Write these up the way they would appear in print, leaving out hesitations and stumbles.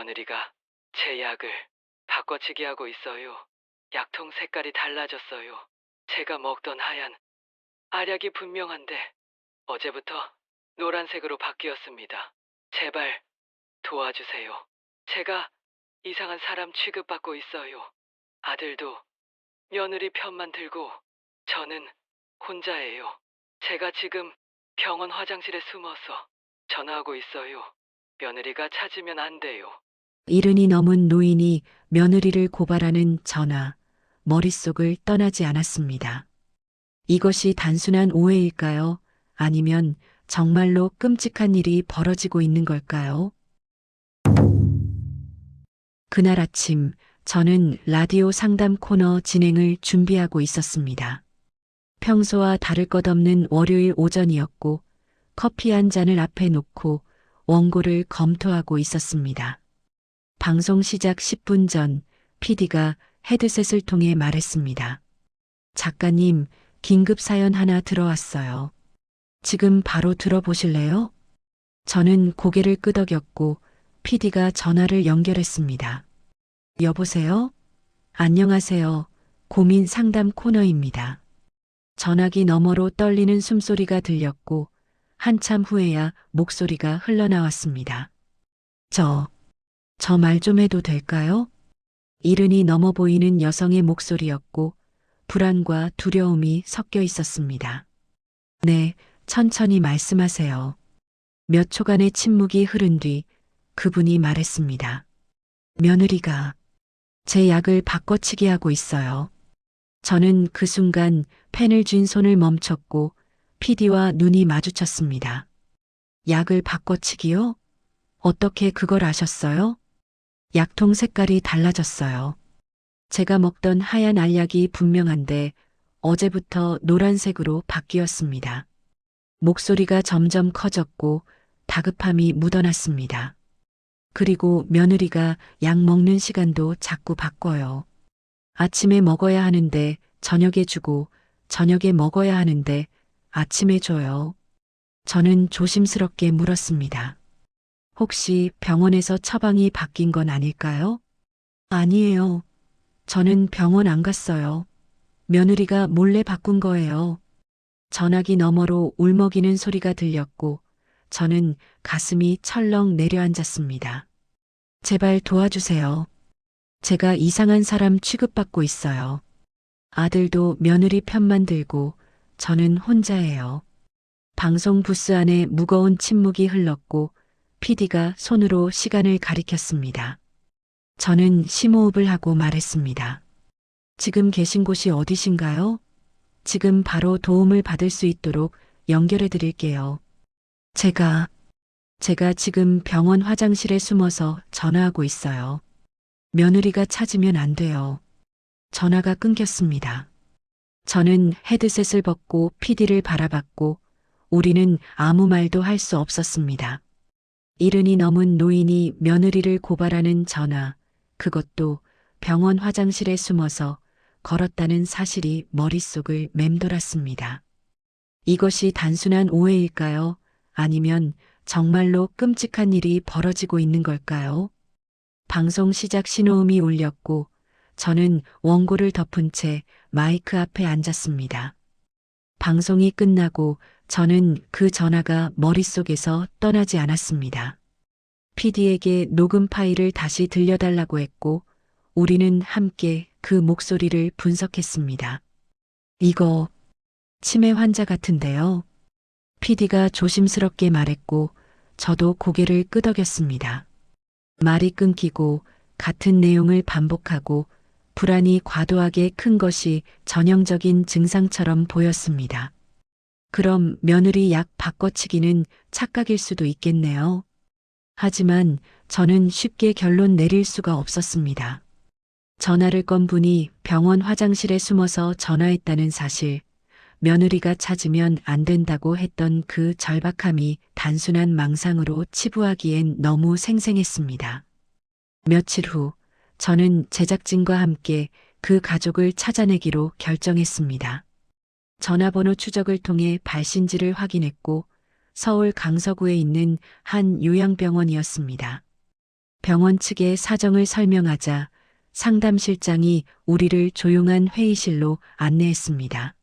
며느리가 제 약을 바꿔치기 하고 있어요. 약통 색깔이 달라졌어요. 제가 먹던 하얀 알약이 분명한데 어제부터 노란색으로 바뀌었습니다. 제발 도와주세요. 제가 이상한 사람 취급받고 있어요. 아들도 며느리 편만 들고 저는 혼자예요. 제가 지금 병원 화장실에 숨어서 전화하고 있어요. 며느리가 찾으면 안 돼요. 70이 넘은 노인이 며느리를 고발하는 전화, 머릿속을 떠나지 않았습니다. 이것이 단순한 오해일까요? 아니면 정말로 끔찍한 일이 벌어지고 있는 걸까요? 그날 아침, 저는 라디오 상담 코너 진행을 준비하고 있었습니다. 평소와 다를 것 없는 월요일 오전이었고, 커피 한 잔을 앞에 놓고 원고를 검토하고 있었습니다. 방송 시작 10분 전 PD가 헤드셋을 통해 말했습니다. 작가님, 긴급 사연 하나 들어왔어요. 지금 바로 들어보실래요? 저는 고개를 끄덕였고 PD가 전화를 연결했습니다. 여보세요? 안녕하세요. 고민 상담 코너입니다. 전화기 너머로 떨리는 숨소리가 들렸고 한참 후에야 목소리가 흘러나왔습니다. 저 말 좀 해도 될까요? 70이 넘어 보이는 여성의 목소리였고 불안과 두려움이 섞여 있었습니다. 네, 천천히 말씀하세요. 몇 초간의 침묵이 흐른 뒤 그분이 말했습니다. 며느리가 제 약을 바꿔치기 하고 있어요. 저는 그 순간 펜을 쥔 손을 멈췄고 PD와 눈이 마주쳤습니다. 약을 바꿔치기요? 어떻게 그걸 아셨어요? 약통 색깔이 달라졌어요. 제가 먹던 하얀 알약이 분명한데 어제부터 노란색으로 바뀌었습니다. 목소리가 점점 커졌고 다급함이 묻어났습니다. 그리고 며느리가 약 먹는 시간도 자꾸 바꿔요. 아침에 먹어야 하는데 저녁에 주고 저녁에 먹어야 하는데 아침에 줘요. 저는 조심스럽게 물었습니다. 혹시 병원에서 처방이 바뀐 건 아닐까요? 아니에요. 저는 병원 안 갔어요. 며느리가 몰래 바꾼 거예요. 전화기 너머로 울먹이는 소리가 들렸고 저는 가슴이 철렁 내려앉았습니다. 제발 도와주세요. 제가 이상한 사람 취급받고 있어요. 아들도 며느리 편만 들고 저는 혼자예요. 방송 부스 안에 무거운 침묵이 흘렀고 PD가 손으로 시간을 가리켰습니다. 저는 심호흡을 하고 말했습니다. 지금 계신 곳이 어디신가요? 지금 바로 도움을 받을 수 있도록 연결해 드릴게요. 제가 지금 병원 화장실에 숨어서 전화하고 있어요. 며느리가 찾으면 안 돼요. 전화가 끊겼습니다. 저는 헤드셋을 벗고 PD를 바라봤고 우리는 아무 말도 할 수 없었습니다. 70이 넘은 노인이 며느리를 고발하는 전화, 그것도 병원 화장실에 숨어서 걸었다는 사실이 머릿속을 맴돌았습니다. 이것이 단순한 오해일까요? 아니면 정말로 끔찍한 일이 벌어지고 있는 걸까요? 방송 시작 신호음이 울렸고 저는 원고를 덮은 채 마이크 앞에 앉았습니다. 방송이 끝나고 저는 그 전화가 머릿속에서 떠나지 않았습니다. PD에게 녹음 파일을 다시 들려달라고 했고 우리는 함께 그 목소리를 분석했습니다. 이거 치매 환자 같은데요. PD가 조심스럽게 말했고 저도 고개를 끄덕였습니다. 말이 끊기고 같은 내용을 반복하고 불안이 과도하게 큰 것이 전형적인 증상처럼 보였습니다. 그럼 며느리 약 바꿔치기는 착각일 수도 있겠네요. 하지만 저는 쉽게 결론 내릴 수가 없었습니다. 전화를 건 분이 병원 화장실에 숨어서 전화했다는 사실, 며느리가 찾으면 안 된다고 했던 그 절박함이 단순한 망상으로 치부하기엔 너무 생생했습니다. 며칠 후, 저는 제작진과 함께 그 가족을 찾아내기로 결정했습니다. 전화번호 추적을 통해 발신지를 확인했고 서울 강서구에 있는 한 요양병원이었습니다. 병원 측의 사정을 설명하자 상담실장이 우리를 조용한 회의실로 안내했습니다.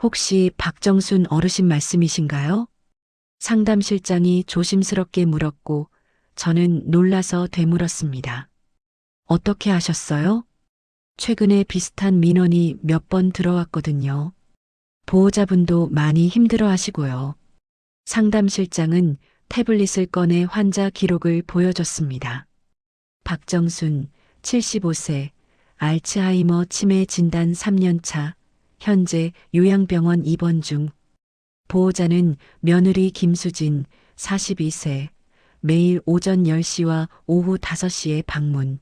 혹시 박정순 어르신 말씀이신가요? 상담실장이 조심스럽게 물었고 저는 놀라서 되물었습니다. 어떻게 하셨어요? 최근에 비슷한 민원이 몇 번 들어왔거든요. 보호자분도 많이 힘들어 하시고요. 상담실장은 태블릿을 꺼내 환자 기록을 보여줬습니다. 박정순, 75세, 알츠하이머 치매 진단 3년차, 현재 요양병원 입원 중. 보호자는 며느리 김수진, 42세, 매일 오전 10시와 오후 5시에 방문.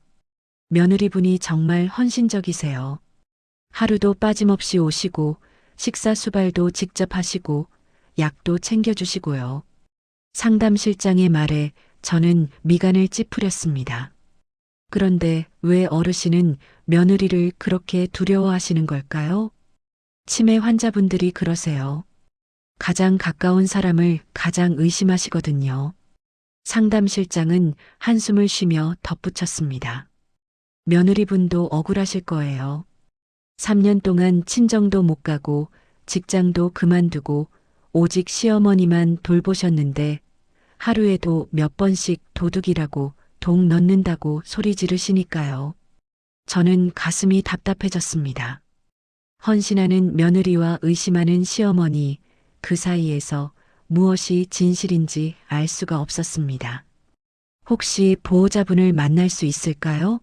며느리분이 정말 헌신적이세요. 하루도 빠짐없이 오시고 식사 수발도 직접 하시고 약도 챙겨주시고요. 상담실장의 말에 저는 미간을 찌푸렸습니다. 그런데 왜 어르신은 며느리를 그렇게 두려워하시는 걸까요? 치매 환자분들이 그러세요. 가장 가까운 사람을 가장 의심하시거든요. 상담실장은 한숨을 쉬며 덧붙였습니다. 며느리분도 억울하실 거예요. 3년 동안 친정도 못 가고 직장도 그만두고 오직 시어머니만 돌보셨는데 하루에도 몇 번씩 도둑이라고 독 넣는다고 소리 지르시니까요. 저는 가슴이 답답해졌습니다. 헌신하는 며느리와 의심하는 시어머니, 그 사이에서 무엇이 진실인지 알 수가 없었습니다. 혹시 보호자분을 만날 수 있을까요?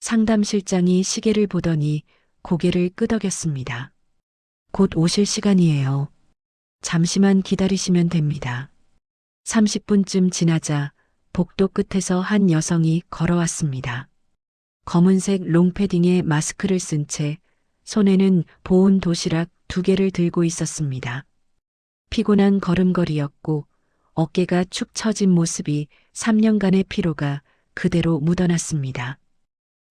상담실장이 시계를 보더니 고개를 끄덕였습니다. 곧 오실 시간이에요. 잠시만 기다리시면 됩니다. 30분쯤 지나자 복도 끝에서 한 여성이 걸어왔습니다. 검은색 롱패딩에 마스크를 쓴 채 손에는 보온 도시락 2개를 들고 있었습니다. 피곤한 걸음걸이였고 어깨가 축 처진 모습이 3년간의 피로가 그대로 묻어났습니다.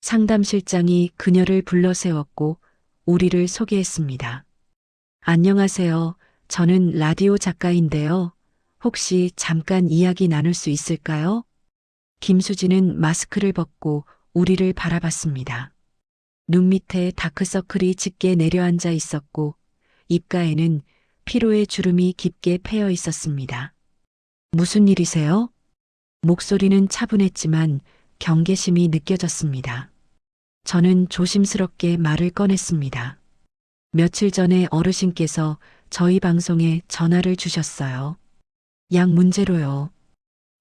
상담실장이 그녀를 불러 세웠고 우리를 소개했습니다. 안녕하세요. 저는 라디오 작가인데요. 혹시 잠깐 이야기 나눌 수 있을까요? 김수진은 마스크를 벗고 우리를 바라봤습니다. 눈 밑에 다크서클이 짙게 내려앉아 있었고 입가에는 피로의 주름이 깊게 패여 있었습니다. 무슨 일이세요? 목소리는 차분했지만 경계심이 느껴졌습니다. 저는 조심스럽게 말을 꺼냈습니다. 며칠 전에 어르신께서 저희 방송에 전화를 주셨어요. 약 문제로요.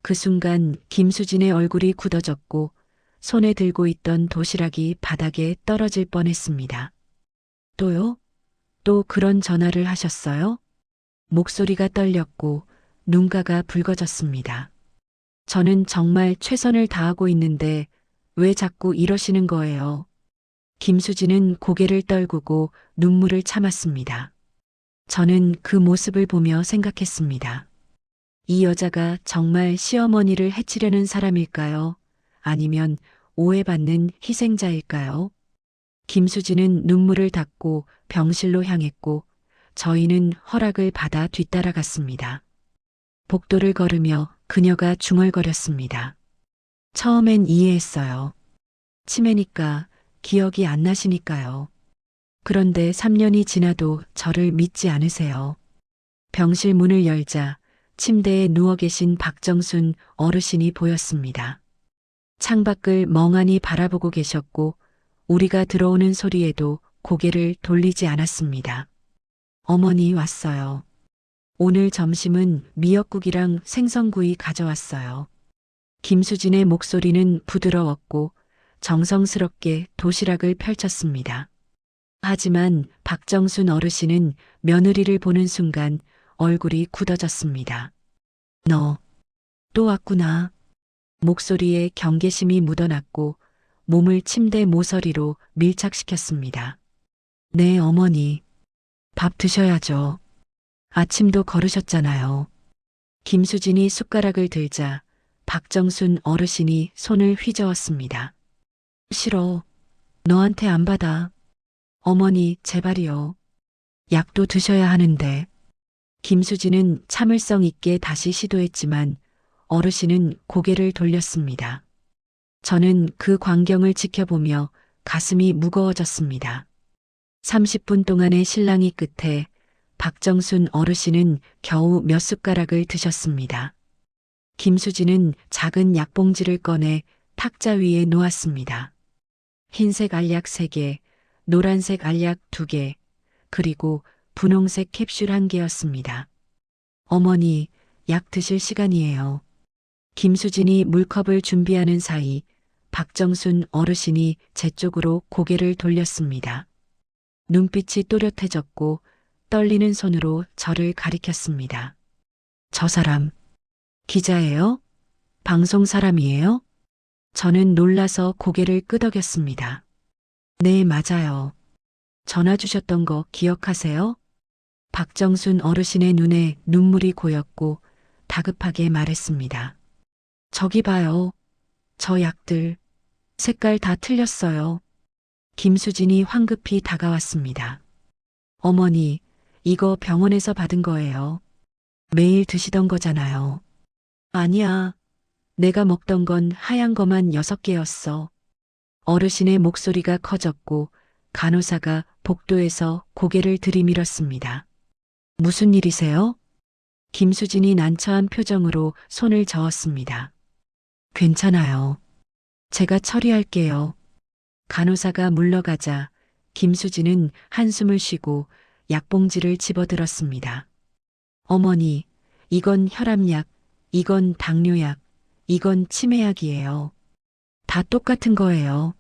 그 순간 김수진의 얼굴이 굳어졌고 손에 들고 있던 도시락이 바닥에 떨어질 뻔했습니다. 또요? 또 그런 전화를 하셨어요? 목소리가 떨렸고 눈가가 붉어졌습니다. 저는 정말 최선을 다하고 있는데 왜 자꾸 이러시는 거예요? 김수진은 고개를 떨구고 눈물을 참았습니다. 저는 그 모습을 보며 생각했습니다. 이 여자가 정말 시어머니를 해치려는 사람일까요? 아니면 오해받는 희생자일까요? 김수진은 눈물을 닦고 병실로 향했고 저희는 허락을 받아 뒤따라갔습니다. 복도를 걸으며 그녀가 중얼거렸습니다. 처음엔 이해했어요. 치매니까 기억이 안 나시니까요. 그런데 3년이 지나도 저를 믿지 않으세요. 병실 문을 열자 침대에 누워 계신 박정순 어르신이 보였습니다. 창밖을 멍하니 바라보고 계셨고 우리가 들어오는 소리에도 고개를 돌리지 않았습니다. 어머니 왔어요. 오늘 점심은 미역국이랑 생선구이 가져왔어요. 김수진의 목소리는 부드러웠고 정성스럽게 도시락을 펼쳤습니다. 하지만 박정순 어르신은 며느리를 보는 순간 얼굴이 굳어졌습니다. 너 또 왔구나. 목소리에 경계심이 묻어났고 몸을 침대 모서리로 밀착시켰습니다. 네, 어머니. 밥 드셔야죠. 아침도 걸으셨잖아요. 김수진이 숟가락을 들자 박정순 어르신이 손을 휘저었습니다. 싫어. 너한테 안 받아. 어머니, 제발이요. 약도 드셔야 하는데. 김수진은 참을성 있게 다시 시도했지만 어르신은 고개를 돌렸습니다. 저는 그 광경을 지켜보며 가슴이 무거워졌습니다. 30분 동안의 실랑이 끝에 박정순 어르신은 겨우 몇 숟가락을 드셨습니다. 김수진은 작은 약봉지를 꺼내 탁자 위에 놓았습니다. 흰색 알약 3개, 노란색 알약 2개, 그리고 분홍색 캡슐 1개였습니다. 어머니, 약 드실 시간이에요. 김수진이 물컵을 준비하는 사이 박정순 어르신이 제 쪽으로 고개를 돌렸습니다. 눈빛이 또렷해졌고 떨리는 손으로 저를 가리켰습니다. 저 사람, 기자예요? 방송 사람이에요? 저는 놀라서 고개를 끄덕였습니다. 네, 맞아요. 전화 주셨던 거 기억하세요? 박정순 어르신의 눈에 눈물이 고였고 다급하게 말했습니다. 저기 봐요. 저 약들. 색깔 다 틀렸어요. 김수진이 황급히 다가왔습니다. 어머니, 이거 병원에서 받은 거예요. 매일 드시던 거잖아요. 아니야. 내가 먹던 건 하얀 거만 6개였어. 어르신의 목소리가 커졌고 간호사가 복도에서 고개를 들이밀었습니다. 무슨 일이세요? 김수진이 난처한 표정으로 손을 저었습니다. 괜찮아요. 제가 처리할게요. 간호사가 물러가자 김수진은 한숨을 쉬고 약봉지를 집어들었습니다. 어머니, 이건 혈압약, 이건 당뇨약, 이건 치매약이에요. 다 똑같은 거예요.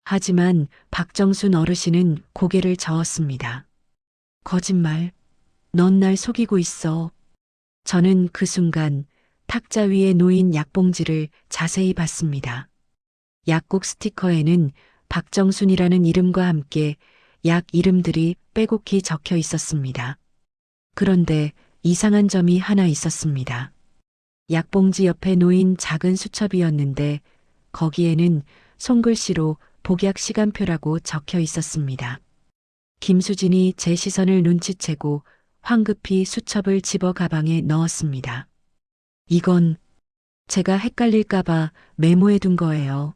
하지만 박정순 어르신은 고개를 저었습니다. 거짓말. 넌 날 속이고 있어. 저는 그 순간 탁자 위에 놓인 약봉지를 자세히 봤습니다. 약국 스티커에는 박정순이라는 이름과 함께 약 이름들이 빼곡히 적혀 있었습니다. 그런데 이상한 점이 하나 있었습니다. 약봉지 옆에 놓인 작은 수첩이었는데 거기에는 손글씨로 복약 시간표라고 적혀 있었습니다. 김수진이 제 시선을 눈치채고 황급히 수첩을 집어 가방에 넣었습니다. 이건 제가 헷갈릴까봐 메모해 둔 거예요.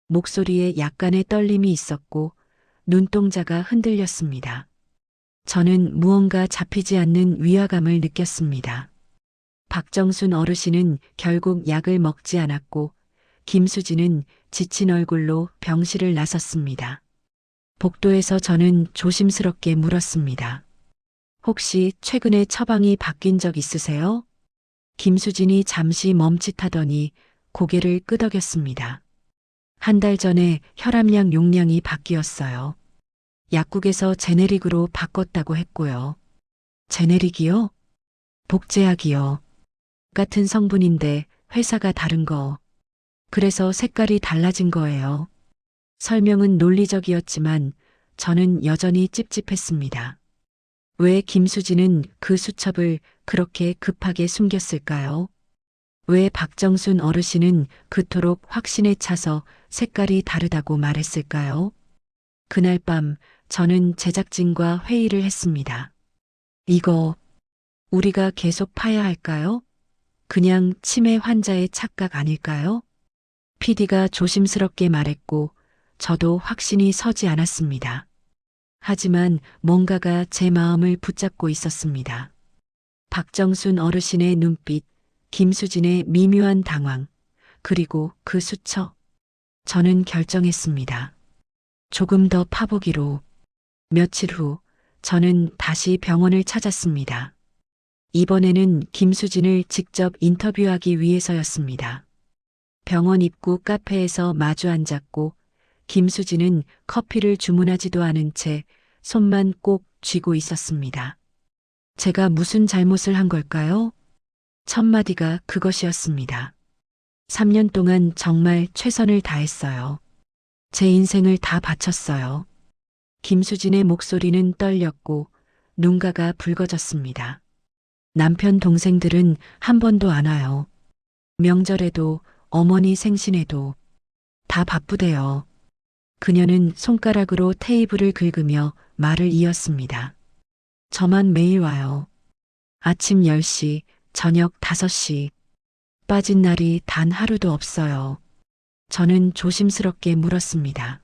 목소리에 약간의 떨림이 있었고 눈동자가 흔들렸습니다. 저는 무언가 잡히지 않는 위화감을 느꼈습니다. 박정순 어르신은 결국 약을 먹지 않았고 김수진은 지친 얼굴로 병실을 나섰습니다. 복도에서 저는 조심스럽게 물었습니다. 혹시 최근에 처방이 바뀐 적 있으세요? 김수진이 잠시 멈칫하더니 고개를 끄덕였습니다. 1달 전에 혈압약 용량이 바뀌었어요. 약국에서 제네릭으로 바꿨다고 했고요. 제네릭이요? 복제약이요. 같은 성분인데 회사가 다른 거. 그래서 색깔이 달라진 거예요. 설명은 논리적이었지만 저는 여전히 찝찝했습니다. 왜 김수진은 그 수첩을 그렇게 급하게 숨겼을까요? 왜 박정순 어르신은 그토록 확신에 차서 색깔이 다르다고 말했을까요? 그날 밤 저는 제작진과 회의를 했습니다. 이거 우리가 계속 파야 할까요? 그냥 치매 환자의 착각 아닐까요? PD가 조심스럽게 말했고 저도 확신이 서지 않았습니다. 하지만 뭔가가 제 마음을 붙잡고 있었습니다. 박정순 어르신의 눈빛, 김수진의 미묘한 당황, 그리고 그 수첩. 저는 결정했습니다. 조금 더 파보기로. 며칠 후 저는 다시 병원을 찾았습니다. 이번에는 김수진을 직접 인터뷰하기 위해서였습니다. 병원 입구 카페에서 마주 앉았고 김수진은 커피를 주문하지도 않은 채 손만 꼭 쥐고 있었습니다. 제가 무슨 잘못을 한 걸까요? 첫 마디가 그것이었습니다. 3년 동안 정말 최선을 다했어요. 제 인생을 다 바쳤어요. 김수진의 목소리는 떨렸고 눈가가 붉어졌습니다. 남편 동생들은 한 번도 안 와요. 명절에도 어머니 생신에도 다 바쁘대요. 그녀는 손가락으로 테이블을 긁으며 말을 이었습니다. 저만 매일 와요. 아침 10시, 저녁 5시. 빠진 날이 단 하루도 없어요. 저는 조심스럽게 물었습니다.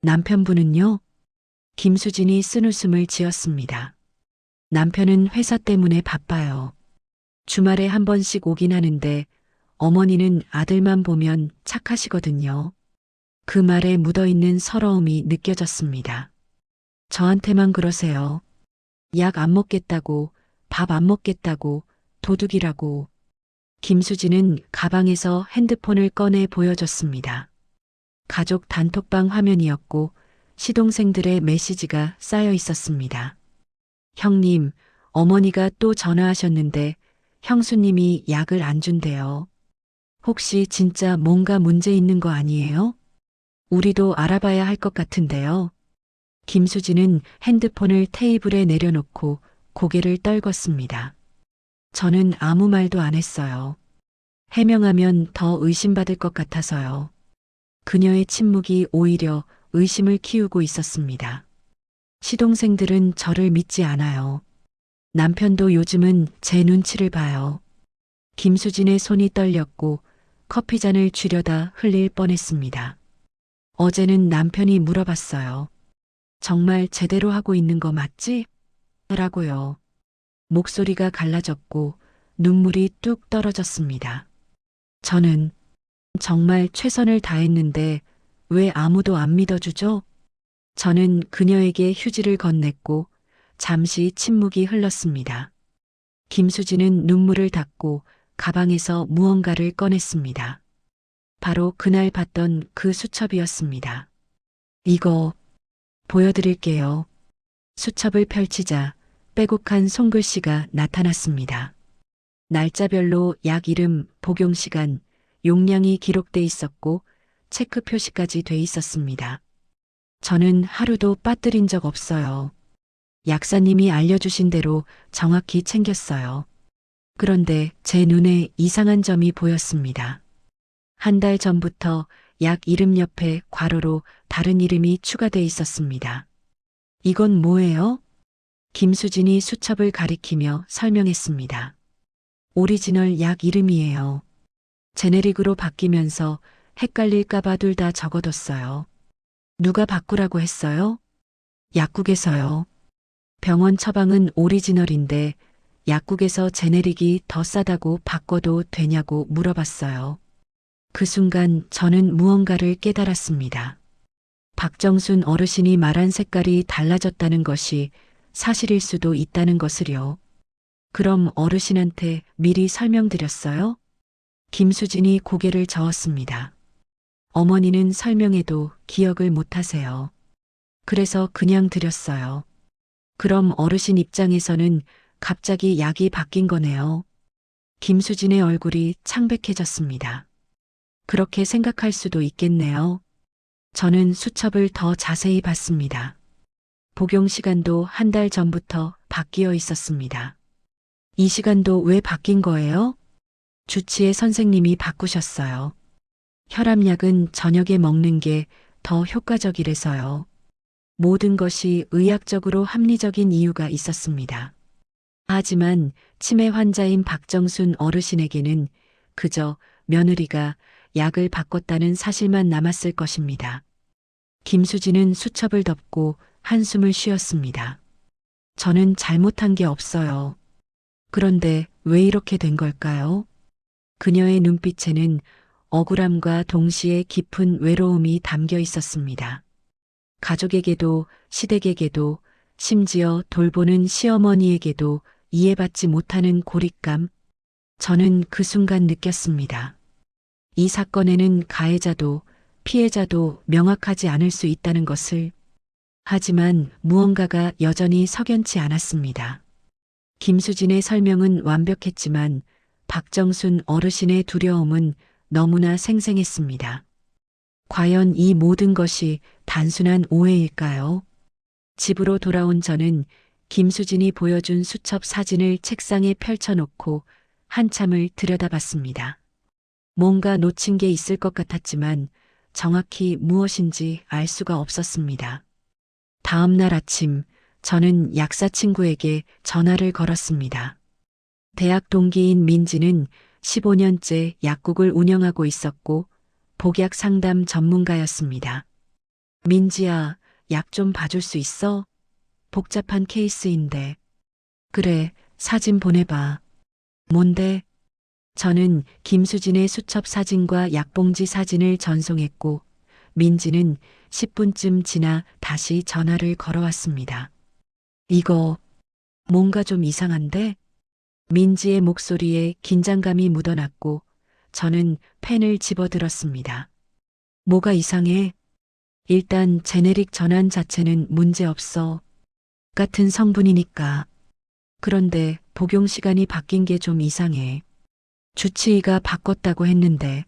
남편분은요? 김수진이 쓴웃음을 지었습니다. 남편은 회사 때문에 바빠요. 주말에 한 번씩 오긴 하는데 어머니는 아들만 보면 착하시거든요. 그 말에 묻어있는 서러움이 느껴졌습니다. 저한테만 그러세요. 약 안 먹겠다고, 밥 안 먹겠다고, 도둑이라고. 김수진은 가방에서 핸드폰을 꺼내 보여줬습니다. 가족 단톡방 화면이었고 시동생들의 메시지가 쌓여 있었습니다. 형님, 어머니가 또 전화하셨는데 형수님이 약을 안 준대요. 혹시 진짜 뭔가 문제 있는 거 아니에요? 우리도 알아봐야 할 것 같은데요. 김수진은 핸드폰을 테이블에 내려놓고 고개를 떨궜습니다. 저는 아무 말도 안 했어요. 해명하면 더 의심받을 것 같아서요. 그녀의 침묵이 오히려 의심을 키우고 있었습니다. 시동생들은 저를 믿지 않아요. 남편도 요즘은 제 눈치를 봐요. 김수진의 손이 떨렸고 커피잔을 쥐려다 흘릴 뻔했습니다. 어제는 남편이 물어봤어요. 정말 제대로 하고 있는 거 맞지? 라고요. 목소리가 갈라졌고 눈물이 뚝 떨어졌습니다. 저는 정말 최선을 다했는데 왜 아무도 안 믿어주죠? 저는 그녀에게 휴지를 건넸고 잠시 침묵이 흘렀습니다. 김수진은 눈물을 닦고 가방에서 무언가를 꺼냈습니다. 바로 그날 봤던 그 수첩이었습니다. 이거 보여드릴게요. 수첩을 펼치자 빼곡한 손글씨가 나타났습니다. 날짜별로 약 이름, 복용 시간, 용량이 기록돼 있었고 체크 표시까지 돼 있었습니다. 저는 하루도 빠뜨린 적 없어요. 약사님이 알려주신 대로 정확히 챙겼어요. 그런데 제 눈에 이상한 점이 보였습니다. 한 달 전부터 약 이름 옆에 괄호로 다른 이름이 추가돼 있었습니다. 이건 뭐예요? 김수진이 수첩을 가리키며 설명했습니다. 오리지널 약 이름이에요. 제네릭으로 바뀌면서 헷갈릴까봐 둘 다 적어뒀어요. 누가 바꾸라고 했어요? 약국에서요. 병원 처방은 오리지널인데 약국에서 제네릭이 더 싸다고 바꿔도 되냐고 물어봤어요. 그 순간 저는 무언가를 깨달았습니다. 박정순 어르신이 말한 색깔이 달라졌다는 것이 사실일 수도 있다는 것을요. 그럼 어르신한테 미리 설명드렸어요? 김수진이 고개를 저었습니다. 어머니는 설명해도 기억을 못하세요. 그래서 그냥 드렸어요. 그럼 어르신 입장에서는 갑자기 약이 바뀐 거네요. 김수진의 얼굴이 창백해졌습니다. 그렇게 생각할 수도 있겠네요. 저는 수첩을 더 자세히 봤습니다. 복용 시간도 한 달 전부터 바뀌어 있었습니다. 이 시간도 왜 바뀐 거예요? 주치의 선생님이 바꾸셨어요. 혈압약은 저녁에 먹는 게 더 효과적이래서요. 모든 것이 의학적으로 합리적인 이유가 있었습니다. 하지만 치매 환자인 박정순 어르신에게는 그저 며느리가 약을 바꿨다는 사실만 남았을 것입니다. 김수진은 수첩을 덮고 한숨을 쉬었습니다. 저는 잘못한 게 없어요. 그런데 왜 이렇게 된 걸까요? 그녀의 눈빛에는 억울함과 동시에 깊은 외로움이 담겨 있었습니다. 가족에게도 시댁에게도 심지어 돌보는 시어머니에게도 이해받지 못하는 고립감. 저는 그 순간 느꼈습니다. 이 사건에는 가해자도 피해자도 명확하지 않을 수 있다는 것을. 하지만 무언가가 여전히 석연치 않았습니다. 김수진의 설명은 완벽했지만 박정순 어르신의 두려움은 너무나 생생했습니다. 과연 이 모든 것이 단순한 오해일까요? 집으로 돌아온 저는 김수진이 보여준 수첩 사진을 책상에 펼쳐놓고 한참을 들여다봤습니다. 뭔가 놓친 게 있을 것 같았지만 정확히 무엇인지 알 수가 없었습니다. 다음 날 아침 저는 약사 친구에게 전화를 걸었습니다. 대학 동기인 민지는 15년째 약국을 운영하고 있었고 복약 상담 전문가였습니다. 민지야, 약 좀 봐줄 수 있어? 복잡한 케이스인데. 그래, 사진 보내봐. 뭔데? 저는 김수진의 수첩 사진과 약봉지 사진을 전송했고, 민지는 10분쯤 지나 다시 전화를 걸어왔습니다. 이거, 뭔가 좀 이상한데? 민지의 목소리에 긴장감이 묻어났고, 저는 펜을 집어들었습니다. 뭐가 이상해? 일단 제네릭 전환 자체는 문제 없어. 같은 성분이니까. 그런데 복용 시간이 바뀐 게 좀 이상해. 주치의가 바꿨다고 했는데.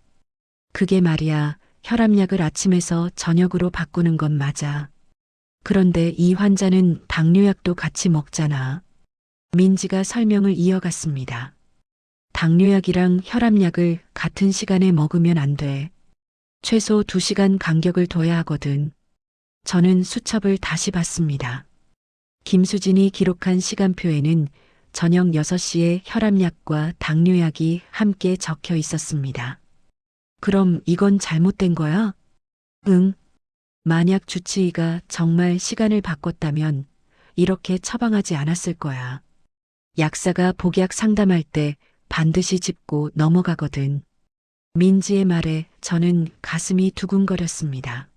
그게 말이야, 혈압약을 아침에서 저녁으로 바꾸는 건 맞아. 그런데 이 환자는 당뇨약도 같이 먹잖아. 민지가 설명을 이어갔습니다. 당뇨약이랑 혈압약을 같은 시간에 먹으면 안 돼. 최소 2시간 간격을 둬야 하거든. 저는 수첩을 다시 봤습니다. 김수진이 기록한 시간표에는 저녁 6시에 혈압약과 당뇨약이 함께 적혀 있었습니다. 그럼 이건 잘못된 거야? 응. 만약 주치의가 정말 시간을 바꿨다면 이렇게 처방하지 않았을 거야. 약사가 복약 상담할 때 반드시 짚고 넘어가거든. 민지의 말에 저는 가슴이 두근거렸습니다.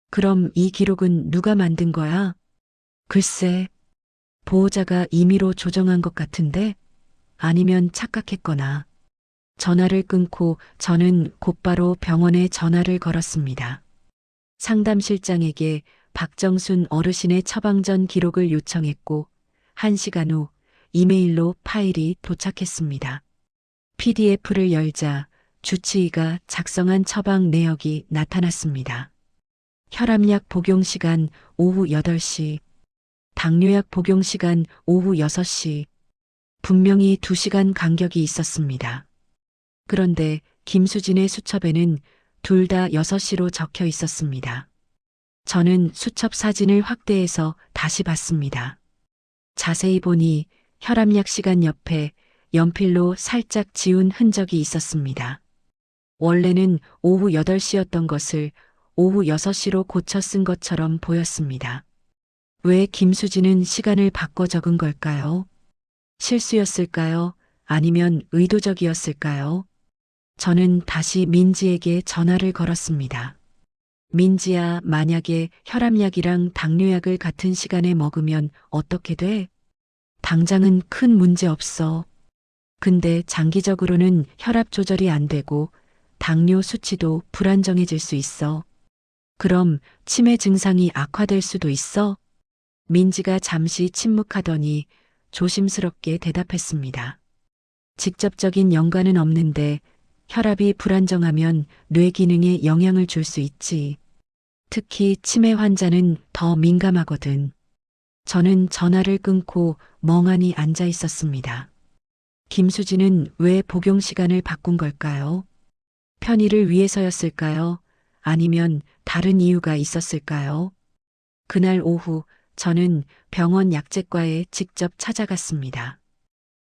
그럼 이 기록은 누가 만든 거야? 글쎄, 보호자가 임의로 조정한 것 같은데? 아니면 착각했거나. 전화를 끊고 저는 곧바로 병원에 전화를 걸었습니다. 상담실장에게 박정순 어르신의 처방 전 기록을 요청했고, 1시간 후 이메일로 파일이 도착했습니다. PDF를 열자 주치의가 작성한 처방 내역이 나타났습니다. 혈압약 복용 시간 오후 8시, 당뇨약 복용 시간 오후 6시, 분명히 2시간 간격이 있었습니다. 그런데 김수진의 수첩에는 둘 다 6시로 적혀 있었습니다. 저는 수첩 사진을 확대해서 다시 봤습니다. 자세히 보니 혈압약 시간 옆에 연필로 살짝 지운 흔적이 있었습니다. 원래는 오후 8시였던 것을 오후 6시로 고쳐 쓴 것처럼 보였습니다. 왜 김수진은 시간을 바꿔 적은 걸까요? 실수였을까요? 아니면 의도적이었을까요? 저는 다시 민지에게 전화를 걸었습니다. 민지야, 만약에 혈압약이랑 당뇨약을 같은 시간에 먹으면 어떻게 돼? 당장은 큰 문제 없어. 근데 장기적으로는 혈압 조절이 안 되고 당뇨 수치도 불안정해질 수 있어. 그럼 치매 증상이 악화될 수도 있어? 민지가 잠시 침묵하더니 조심스럽게 대답했습니다. 직접적인 연관은 없는데 혈압이 불안정하면 뇌 기능에 영향을 줄 수 있지. 특히 치매 환자는 더 민감하거든. 저는 전화를 끊고 멍하니 앉아 있었습니다. 김수진은 왜 복용 시간을 바꾼 걸까요? 편의를 위해서였을까요? 아니면 다른 이유가 있었을까요? 그날 오후 저는 병원 약제과에 직접 찾아갔습니다.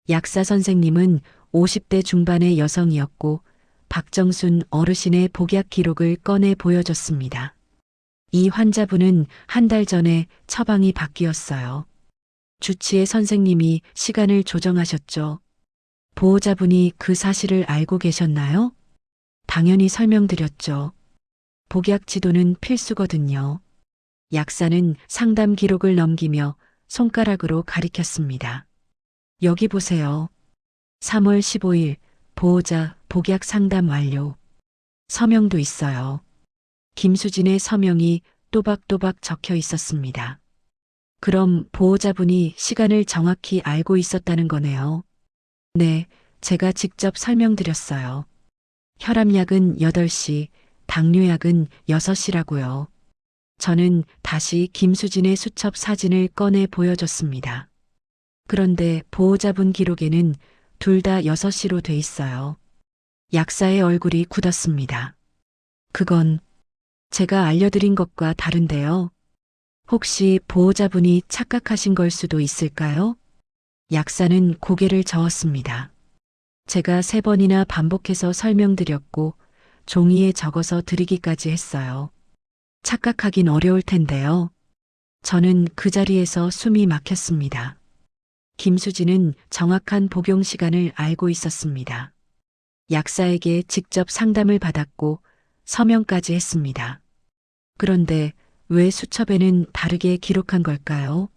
약사 선생님은 50대 중반의 여성이었고 박정순 어르신의 복약 기록을 꺼내 보여줬습니다. 이 환자분은 한 달 전에 처방이 바뀌었어요. 주치의 선생님이 시간을 조정하셨죠. 보호자분이 그 사실을 알고 계셨나요? 당연히 설명드렸죠. 복약 지도는 필수거든요. 약사는 상담 기록을 넘기며 손가락으로 가리켰습니다. 여기 보세요. 3월 15일 보호자 복약 상담 완료. 서명도 있어요. 김수진의 서명이 또박또박 적혀 있었습니다. 그럼 보호자분이 시간을 정확히 알고 있었다는 거네요. 네, 제가 직접 설명드렸어요. 혈압약은 8시, 당뇨약은 6시라고요. 저는 다시 김수진의 수첩 사진을 꺼내 보여줬습니다. 그런데 보호자분 기록에는 둘 다 6시로 돼 있어요. 약사의 얼굴이 굳었습니다. 그건 제가 알려드린 것과 다른데요. 혹시 보호자분이 착각하신 걸 수도 있을까요? 약사는 고개를 저었습니다. 제가 3번이나 반복해서 설명드렸고 종이에 적어서 드리기까지 했어요. 착각하긴 어려울 텐데요. 저는 그 자리에서 숨이 막혔습니다. 김수진은 정확한 복용 시간을 알고 있었습니다. 약사에게 직접 상담을 받았고 서명까지 했습니다. 그런데 왜 수첩에는 다르게 기록한 걸까요?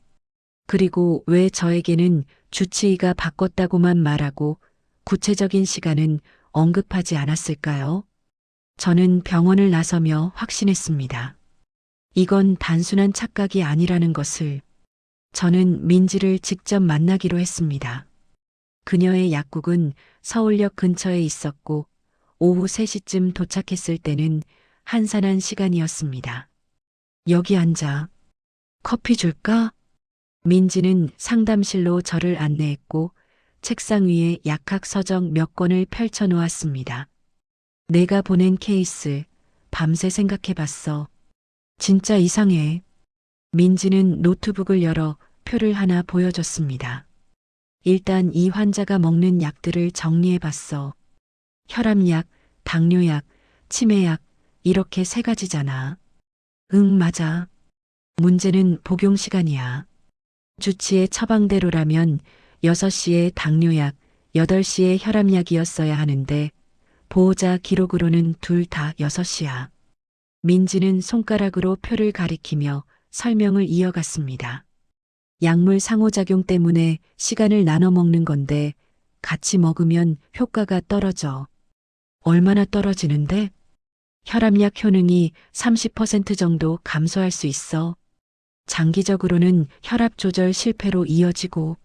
그리고 왜 저에게는 주치의가 바꿨다고만 말하고 구체적인 시간은 언급하지 않았을까요? 저는 병원을 나서며 확신했습니다. 이건 단순한 착각이 아니라는 것을. 저는 민지를 직접 만나기로 했습니다. 그녀의 약국은 서울역 근처에 있었고 오후 3시쯤 도착했을 때는 한산한 시간이었습니다. 여기 앉아. 커피 줄까? 민지는 상담실로 저를 안내했고 책상 위에 약학 서적 몇 권을 펼쳐 놓았습니다. 내가 보낸 케이스, 밤새 생각해 봤어. 진짜 이상해. 민지는 노트북을 열어 표를 하나 보여줬습니다. 일단 이 환자가 먹는 약들을 정리해 봤어. 혈압약, 당뇨약, 치매약, 이렇게 3가지잖아. 응, 맞아. 문제는 복용 시간이야. 주치의 처방대로라면 6시에 당뇨약, 8시에 혈압약이었어야 하는데 보호자 기록으로는 둘 다 6시야. 민지는 손가락으로 표를 가리키며 설명을 이어갔습니다. 약물 상호작용 때문에 시간을 나눠 먹는 건데 같이 먹으면 효과가 떨어져. 얼마나 떨어지는데? 혈압약 효능이 30% 정도 감소할 수 있어. 장기적으로는 혈압 조절 실패로 이어지고.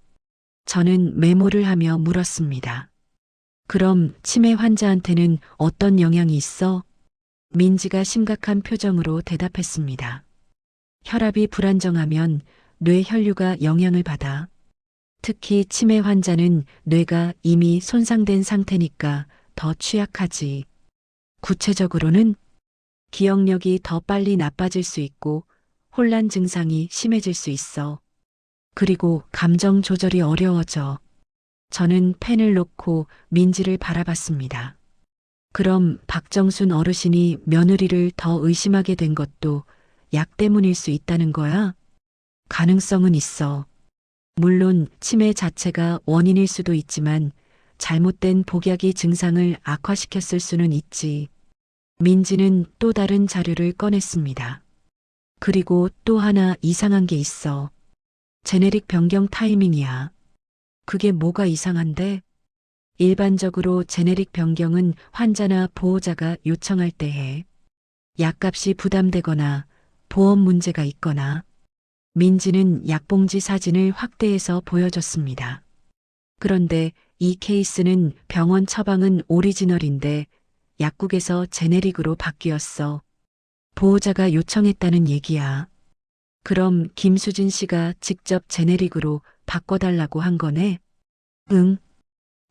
저는 메모를 하며 물었습니다. 그럼 치매 환자한테는 어떤 영향이 있어? 민지가 심각한 표정으로 대답했습니다. 혈압이 불안정하면 뇌 혈류가 영향을 받아. 특히 치매 환자는 뇌가 이미 손상된 상태니까 더 취약하지. 구체적으로는 기억력이 더 빨리 나빠질 수 있고 혼란 증상이 심해질 수 있어. 그리고 감정 조절이 어려워져. 저는 펜을 놓고 민지를 바라봤습니다. 그럼 박정순 어르신이 며느리를 더 의심하게 된 것도 약 때문일 수 있다는 거야? 가능성은 있어. 물론 치매 자체가 원인일 수도 있지만 잘못된 복약이 증상을 악화시켰을 수는 있지. 민지는 또 다른 자료를 꺼냈습니다. 그리고 또 하나 이상한 게 있어. 제네릭 변경 타이밍이야. 그게 뭐가 이상한데? 일반적으로 제네릭 변경은 환자나 보호자가 요청할 때 해. 약값이 부담되거나 보험 문제가 있거나. 민지는 약봉지 사진을 확대해서 보여줬습니다. 그런데 이 케이스는 병원 처방은 오리지널인데 약국에서 제네릭으로 바뀌었어. 보호자가 요청했다는 얘기야. 그럼 김수진 씨가 직접 제네릭으로 바꿔달라고 한 거네? 응.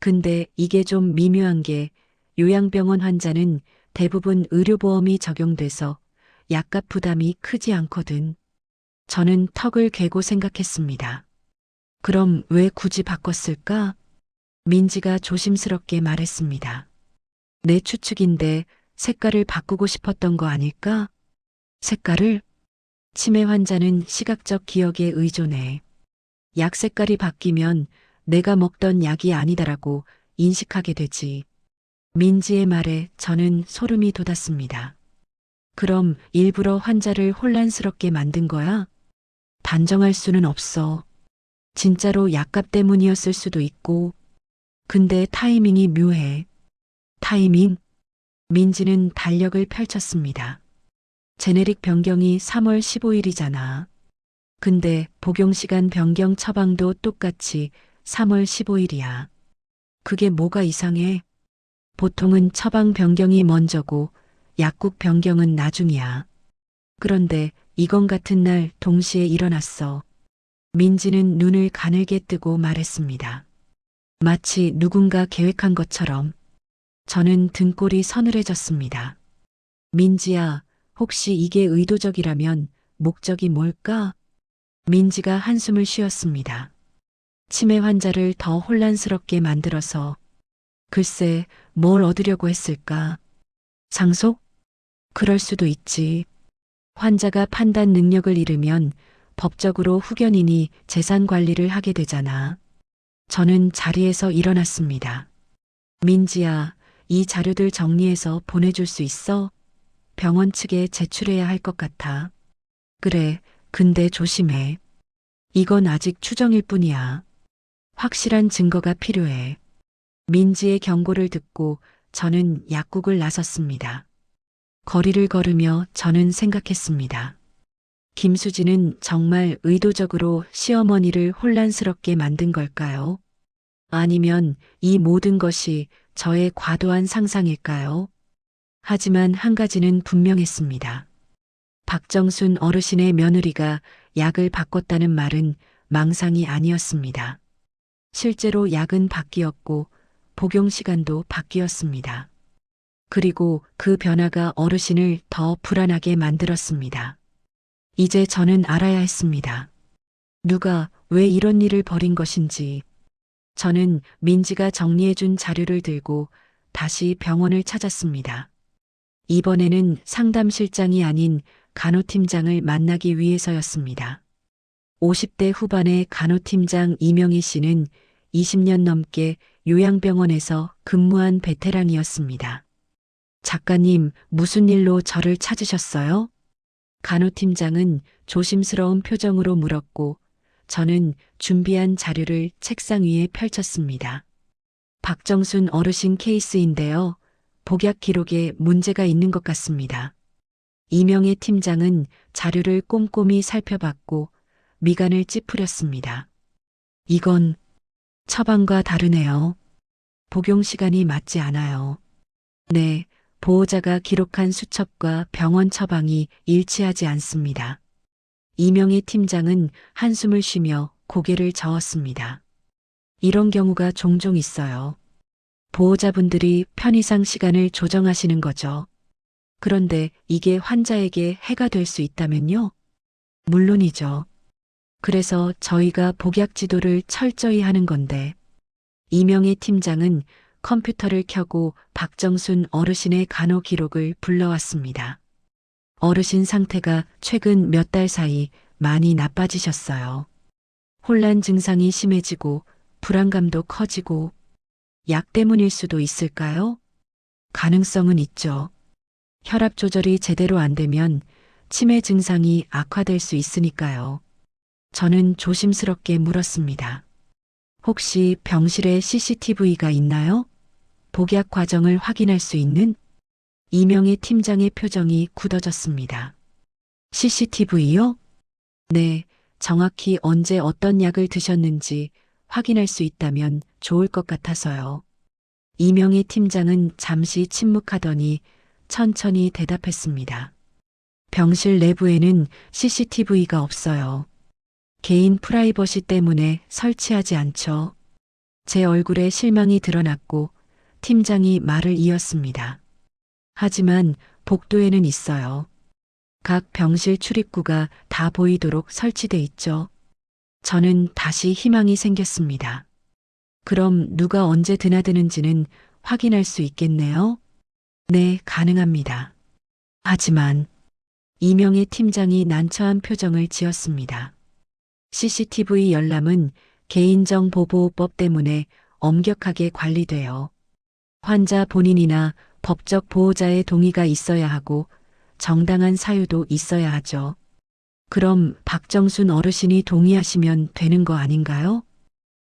근데 이게 좀 미묘한 게 요양병원 환자는 대부분 의료보험이 적용돼서 약값 부담이 크지 않거든. 저는 턱을 괴고 생각했습니다. 그럼 왜 굳이 바꿨을까? 민지가 조심스럽게 말했습니다. 내 추측인데 색깔을 바꾸고 싶었던 거 아닐까? 색깔을? 치매 환자는 시각적 기억에 의존해. 약 색깔이 바뀌면 내가 먹던 약이 아니다라고 인식하게 되지. 민지의 말에 저는 소름이 돋았습니다. 그럼 일부러 환자를 혼란스럽게 만든 거야? 단정할 수는 없어. 진짜로 약값 때문이었을 수도 있고. 근데 타이밍이 묘해. 타이밍? 민지는 달력을 펼쳤습니다. 제네릭 변경이 3월 15일이잖아. 근데 복용시간 변경 처방도 똑같이 3월 15일이야. 그게 뭐가 이상해? 보통은 처방 변경이 먼저고 약국 변경은 나중이야. 그런데 이건 같은 날 동시에 일어났어. 민지는 눈을 가늘게 뜨고 말했습니다. 마치 누군가 계획한 것처럼. 저는 등골이 서늘해졌습니다. 민지야, 혹시 이게 의도적이라면 목적이 뭘까? 민지가 한숨을 쉬었습니다. 치매 환자를 더 혼란스럽게 만들어서. 글쎄, 뭘 얻으려고 했을까? 상속? 그럴 수도 있지. 환자가 판단 능력을 잃으면 법적으로 후견인이 재산 관리를 하게 되잖아. 저는 자리에서 일어났습니다. 민지야, 이 자료들 정리해서 보내줄 수 있어? 병원 측에 제출해야 할 것 같아. 그래, 근데 조심해. 이건 아직 추정일 뿐이야. 확실한 증거가 필요해. 민지의 경고를 듣고 저는 약국을 나섰습니다. 거리를 걸으며 저는 생각했습니다. 김수진은 정말 의도적으로 시어머니를 혼란스럽게 만든 걸까요? 아니면 이 모든 것이 저의 과도한 상상일까요? 하지만 한 가지는 분명했습니다. 박정순 어르신의 며느리가 약을 바꿨다는 말은 망상이 아니었습니다. 실제로 약은 바뀌었고 복용 시간도 바뀌었습니다. 그리고 그 변화가 어르신을 더 불안하게 만들었습니다. 이제 저는 알아야 했습니다. 누가 왜 이런 일을 벌인 것인지. 저는 민지가 정리해준 자료를 들고 다시 병원을 찾았습니다. 이번에는 상담실장이 아닌 간호팀장을 만나기 위해서였습니다. 50대 후반의 간호팀장 이명희 씨는 20년 넘게 요양병원에서 근무한 베테랑이었습니다. 작가님, 무슨 일로 저를 찾으셨어요? 간호팀장은 조심스러운 표정으로 물었고 저는 준비한 자료를 책상 위에 펼쳤습니다. 박정순 어르신 케이스인데요. 복약 기록에 문제가 있는 것 같습니다. 이명희 팀장은 자료를 꼼꼼히 살펴봤고 미간을 찌푸렸습니다. 이건 처방과 다르네요. 복용 시간이 맞지 않아요. 네, 보호자가 기록한 수첩과 병원 처방이 일치하지 않습니다. 이명희 팀장은 한숨을 쉬며 고개를 저었습니다. 이런 경우가 종종 있어요. 보호자분들이 편의상 시간을 조정하시는 거죠. 그런데 이게 환자에게 해가 될 수 있다면요? 물론이죠. 그래서 저희가 복약 지도를 철저히 하는 건데, 이명희 팀장은 컴퓨터를 켜고 박정순 어르신의 간호 기록을 불러왔습니다. 어르신 상태가 최근 몇 달 사이 많이 나빠지셨어요. 혼란 증상이 심해지고 불안감도 커지고 약 때문일 수도 있을까요? 가능성은 있죠. 혈압 조절이 제대로 안 되면 치매 증상이 악화될 수 있으니까요. 저는 조심스럽게 물었습니다. 혹시 병실에 CCTV가 있나요? 복약 과정을 확인할 수 있는? 이명희 팀장의 표정이 굳어졌습니다. CCTV요? 네, 정확히 언제 어떤 약을 드셨는지 확인할 수 있다면 좋을 것 같아서요. 이명희 팀장은 잠시 침묵하더니 천천히 대답했습니다. 병실 내부에는 CCTV가 없어요. 개인 프라이버시 때문에 설치하지 않죠. 제 얼굴에 실망이 드러났고 팀장이 말을 이었습니다. 하지만 복도에는 있어요. 각 병실 출입구가 다 보이도록 설치돼 있죠. 저는 다시 희망이 생겼습니다. 그럼 누가 언제 드나드는지는 확인할 수 있겠네요? 네, 가능합니다. 하지만 이명희 팀장이 난처한 표정을 지었습니다. CCTV 열람은 개인정보보호법 때문에 엄격하게 관리돼요. 환자 본인이나 법적 보호자의 동의가 있어야 하고 정당한 사유도 있어야 하죠. 그럼 박정순 어르신이 동의하시면 되는 거 아닌가요?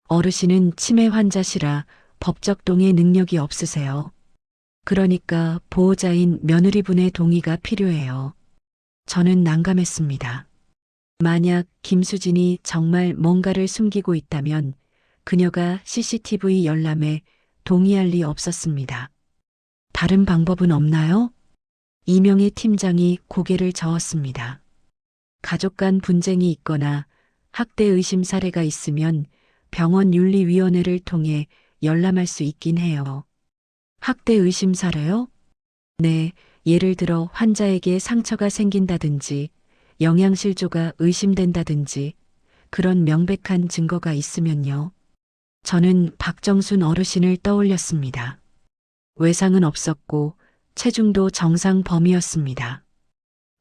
어르신은 치매 환자시라 법적 동의 능력이 없으세요. 그러니까 보호자인 며느리분의 동의가 필요해요. 저는 난감했습니다. 만약 김수진이 정말 뭔가를 숨기고 있다면 그녀가 CCTV 열람에 동의할 리 없었습니다. 다른 방법은 없나요? 이명희 팀장이 고개를 저었습니다. 가족 간 분쟁이 있거나 학대 의심 사례가 있으면 병원 윤리위원회를 통해 열람할 수 있긴 해요. 학대 의심 사례요? 네, 예를 들어 환자에게 상처가 생긴다든지 영양실조가 의심된다든지 그런 명백한 증거가 있으면요. 저는 박정순 어르신을 떠올렸습니다. 외상은 없었고 체중도 정상 범위였습니다.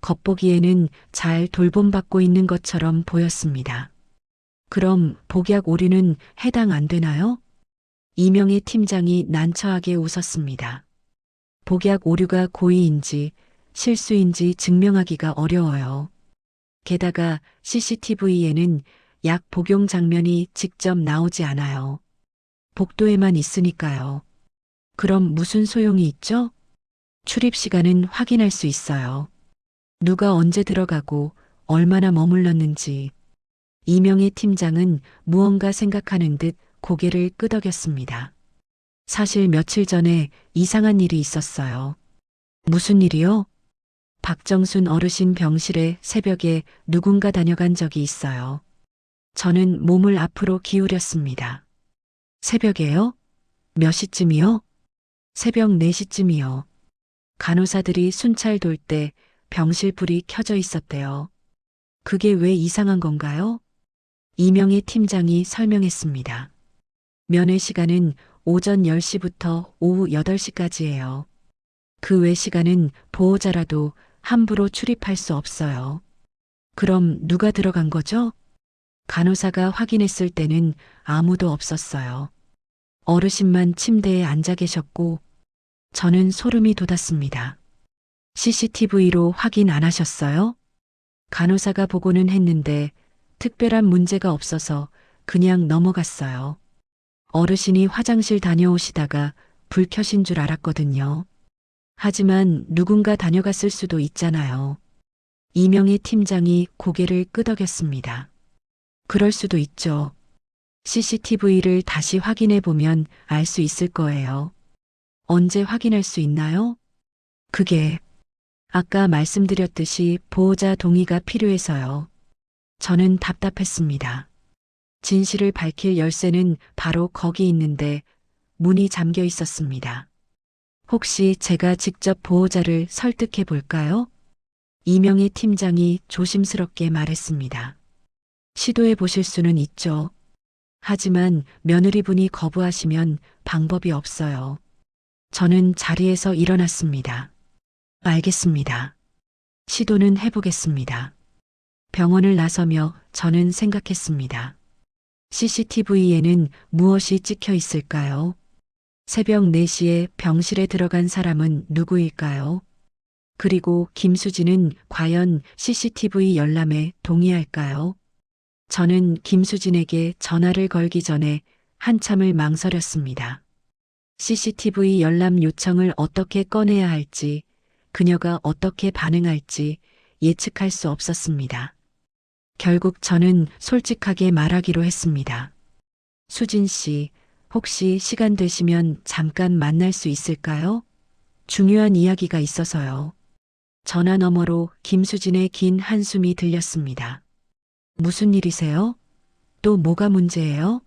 겉보기에는 잘 돌봄받고 있는 것처럼 보였습니다. 그럼 복약 오류는 해당 안 되나요? 이명희 팀장이 난처하게 웃었습니다. 복약 오류가 고의인지 실수인지 증명하기가 어려워요. 게다가 CCTV에는 약 복용 장면이 직접 나오지 않아요. 복도에만 있으니까요. 그럼 무슨 소용이 있죠? 출입 시간은 확인할 수 있어요. 누가 언제 들어가고 얼마나 머물렀는지. 이명희 팀장은 무언가 생각하는 듯 고개를 끄덕였습니다. 사실 며칠 전에 이상한 일이 있었어요. 무슨 일이요? 박정순 어르신 병실에 새벽에 누군가 다녀간 적이 있어요. 저는 몸을 앞으로 기울였습니다. 새벽에요? 몇 시쯤이요? 새벽 4시쯤이요. 간호사들이 순찰 돌 때 병실 불이 켜져 있었대요. 그게 왜 이상한 건가요? 이명희 팀장이 설명했습니다. 면회 시간은 오전 10시부터 오후 8시까지예요. 그 외 시간은 보호자라도 함부로 출입할 수 없어요. 그럼 누가 들어간 거죠? 간호사가 확인했을 때는 아무도 없었어요. 어르신만 침대에 앉아 계셨고 저는 소름이 돋았습니다. CCTV로 확인 안 하셨어요? 간호사가 보고는 했는데 특별한 문제가 없어서 그냥 넘어갔어요. 어르신이 화장실 다녀오시다가 불 켜신 줄 알았거든요. 하지만 누군가 다녀갔을 수도 있잖아요. 이명희 팀장이 고개를 끄덕였습니다. 그럴 수도 있죠. CCTV를 다시 확인해 보면 알 수 있을 거예요. 언제 확인할 수 있나요? 그게 아까 말씀드렸듯이 보호자 동의가 필요해서요. 저는 답답했습니다. 진실을 밝힐 열쇠는 바로 거기 있는데 문이 잠겨 있었습니다. 혹시 제가 직접 보호자를 설득해 볼까요? 이명희 팀장이 조심스럽게 말했습니다. 시도해 보실 수는 있죠. 하지만 며느리분이 거부하시면 방법이 없어요. 저는 자리에서 일어났습니다. 알겠습니다. 시도는 해보겠습니다. 병원을 나서며 저는 생각했습니다. CCTV에는 무엇이 찍혀 있을까요? 새벽 4시에 병실에 들어간 사람은 누구일까요? 그리고 김수진은 과연 CCTV 열람에 동의할까요? 저는 김수진에게 전화를 걸기 전에 한참을 망설였습니다. CCTV 열람 요청을 어떻게 꺼내야 할지, 그녀가 어떻게 반응할지 예측할 수 없었습니다. 결국 저는 솔직하게 말하기로 했습니다. 수진 씨, 혹시 시간 되시면 잠깐 만날 수 있을까요? 중요한 이야기가 있어서요. 전화 너머로 김수진의 긴 한숨이 들렸습니다. 무슨 일이세요? 또 뭐가 문제예요?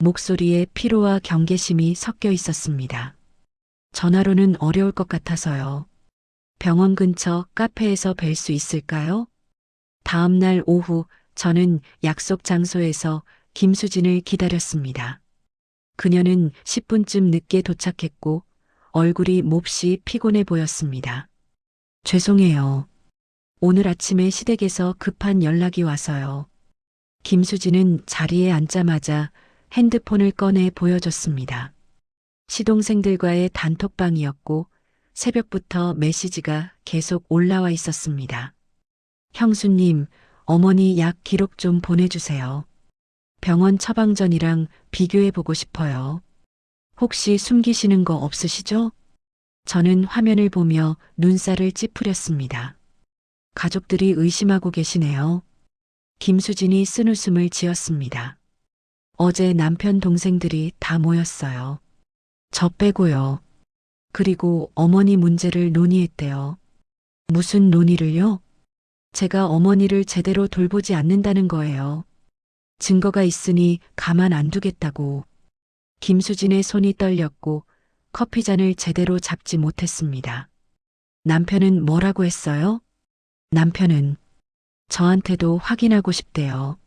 목소리에 피로와 경계심이 섞여 있었습니다. 전화로는 어려울 것 같아서요. 병원 근처 카페에서 뵐 수 있을까요? 다음 날 오후 저는 약속 장소에서 김수진을 기다렸습니다. 그녀는 10분쯤 늦게 도착했고 얼굴이 몹시 피곤해 보였습니다. 죄송해요. 오늘 아침에 시댁에서 급한 연락이 와서요. 김수진은 자리에 앉자마자 핸드폰을 꺼내 보여줬습니다. 시동생들과의 단톡방이었고 새벽부터 메시지가 계속 올라와 있었습니다. 형수님, 어머니 약 기록 좀 보내주세요. 병원 처방전이랑 비교해보고 싶어요. 혹시 숨기시는 거 없으시죠? 저는 화면을 보며 눈살을 찌푸렸습니다. 가족들이 의심하고 계시네요. 김수진이 쓴웃음을 지었습니다. 어제 남편 동생들이 다 모였어요. 저 빼고요. 그리고 어머니 문제를 논의했대요. 무슨 논의를요? 제가 어머니를 제대로 돌보지 않는다는 거예요. 증거가 있으니 가만 안 두겠다고. 김수진의 손이 떨렸고 커피잔을 제대로 잡지 못했습니다. 남편은 뭐라고 했어요? 남편은 저한테도 확인하고 싶대요.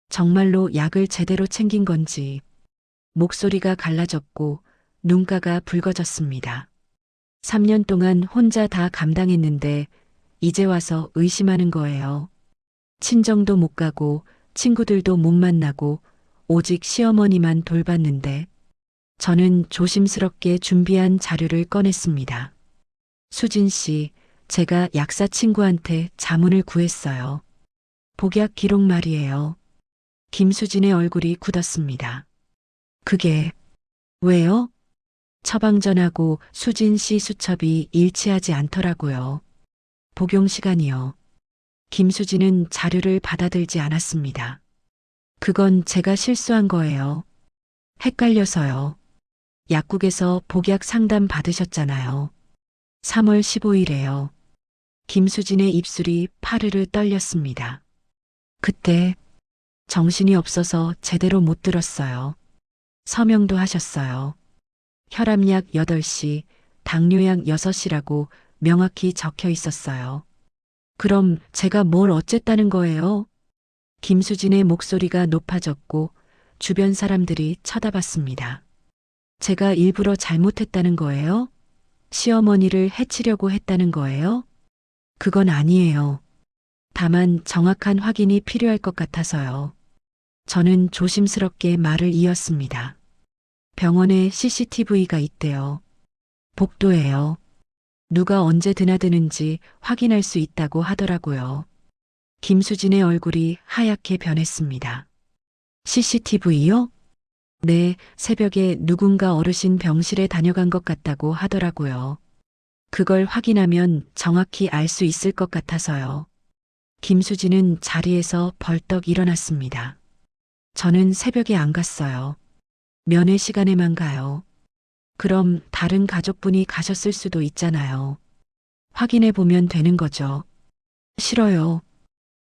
정말로 약을 제대로 챙긴 건지. 목소리가 갈라졌고 눈가가 붉어졌습니다. 3년 동안 혼자 다 감당했는데 이제 와서 의심하는 거예요. 친정도 못 가고 친구들도 못 만나고 오직 시어머니만 돌봤는데 저는 조심스럽게 준비한 자료를 꺼냈습니다. 수진 씨, 제가 약사 친구한테 자문을 구했어요. 복약 기록 말이에요. 김수진의 얼굴이 굳었습니다. 그게 왜요? 처방전하고 수진 씨 수첩이 일치하지 않더라고요. 복용 시간이요. 김수진은 자료를 받아들지 않았습니다. 그건 제가 실수한 거예요. 헷갈려서요. 약국에서 복약 상담 받으셨잖아요. 3월 15일에요. 김수진의 입술이 파르르 떨렸습니다. 그때 정신이 없어서 제대로 못 들었어요. 서명도 하셨어요. 혈압약 8시, 당뇨약 6시라고 명확히 적혀 있었어요. 그럼 제가 뭘 어쨌다는 거예요? 김수진의 목소리가 높아졌고 주변 사람들이 쳐다봤습니다. 제가 일부러 잘못했다는 거예요? 시어머니를 해치려고 했다는 거예요? 그건 아니에요. 다만 정확한 확인이 필요할 것 같아서요. 저는 조심스럽게 말을 이었습니다. 병원에 CCTV가 있대요. 복도예요. 누가 언제 드나드는지 확인할 수 있다고 하더라고요. 김수진의 얼굴이 하얗게 변했습니다. CCTV요? 네, 새벽에 누군가 어르신 병실에 다녀간 것 같다고 하더라고요. 그걸 확인하면 정확히 알 수 있을 것 같아서요. 김수진은 자리에서 벌떡 일어났습니다. 저는 새벽에 안 갔어요. 면회 시간에만 가요. 그럼 다른 가족분이 가셨을 수도 있잖아요. 확인해 보면 되는 거죠. 싫어요.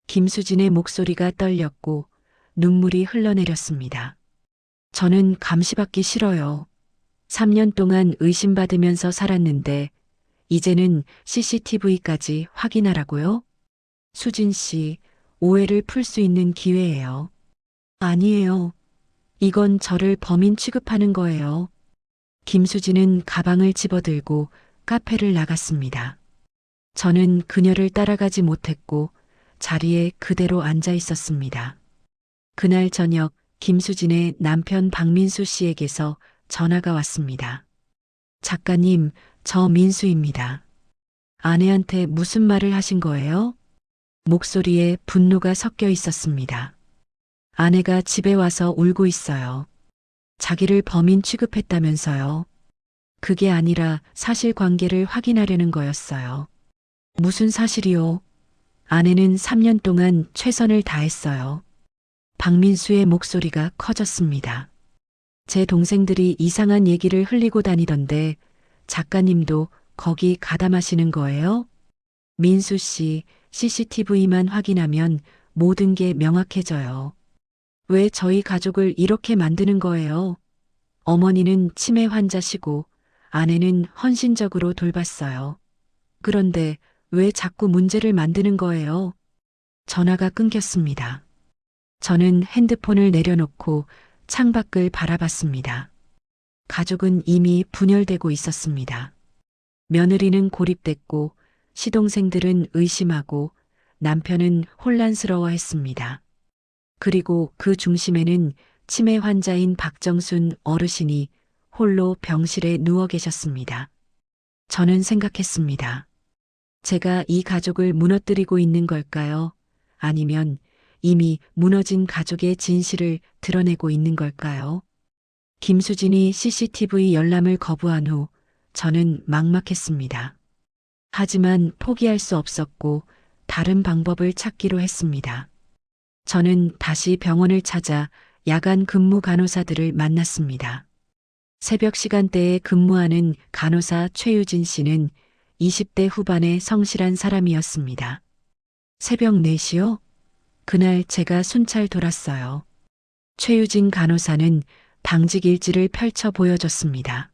김수진의 목소리가 떨렸고 눈물이 흘러내렸습니다. 저는 감시받기 싫어요. 3년 동안 의심받으면서 살았는데 이제는 CCTV까지 확인하라고요? 수진 씨, 오해를 풀 수 있는 기회예요. 아니에요. 이건 저를 범인 취급하는 거예요. 김수진은 가방을 집어들고 카페를 나갔습니다. 저는 그녀를 따라가지 못했고 자리에 그대로 앉아 있었습니다. 그날 저녁 김수진의 남편 박민수 씨에게서 전화가 왔습니다. 작가님, 저 민수입니다. 아내한테 무슨 말을 하신 거예요? 목소리에 분노가 섞여 있었습니다. 아내가 집에 와서 울고 있어요. 자기를 범인 취급했다면서요. 그게 아니라 사실관계를 확인하려는 거였어요. 무슨 사실이요? 아내는 3년 동안 최선을 다했어요. 박민수의 목소리가 커졌습니다. 제 동생들이 이상한 얘기를 흘리고 다니던데 작가님도 거기 가담하시는 거예요? 민수 씨, CCTV만 확인하면 모든 게 명확해져요. 왜 저희 가족을 이렇게 만드는 거예요? 어머니는 치매 환자시고 아내는 헌신적으로 돌봤어요. 그런데 왜 자꾸 문제를 만드는 거예요? 전화가 끊겼습니다. 저는 핸드폰을 내려놓고 창밖을 바라봤습니다. 가족은 이미 분열되고 있었습니다. 며느리는 고립됐고 시동생들은 의심하고 남편은 혼란스러워했습니다. 그리고 그 중심에는 치매 환자인 박정순 어르신이 홀로 병실에 누워 계셨습니다. 저는 생각했습니다. 제가 이 가족을 무너뜨리고 있는 걸까요? 아니면 이미 무너진 가족의 진실을 드러내고 있는 걸까요? 김수진이 CCTV 열람을 거부한 후 저는 막막했습니다. 하지만 포기할 수 없었고 다른 방법을 찾기로 했습니다. 저는 다시 병원을 찾아 야간 근무 간호사들을 만났습니다. 새벽 시간대에 근무하는 간호사 최유진 씨는 20대 후반의 성실한 사람이었습니다. 새벽 4시요? 그날 제가 순찰 돌았어요. 최유진 간호사는 당직 일지를 펼쳐 보여줬습니다.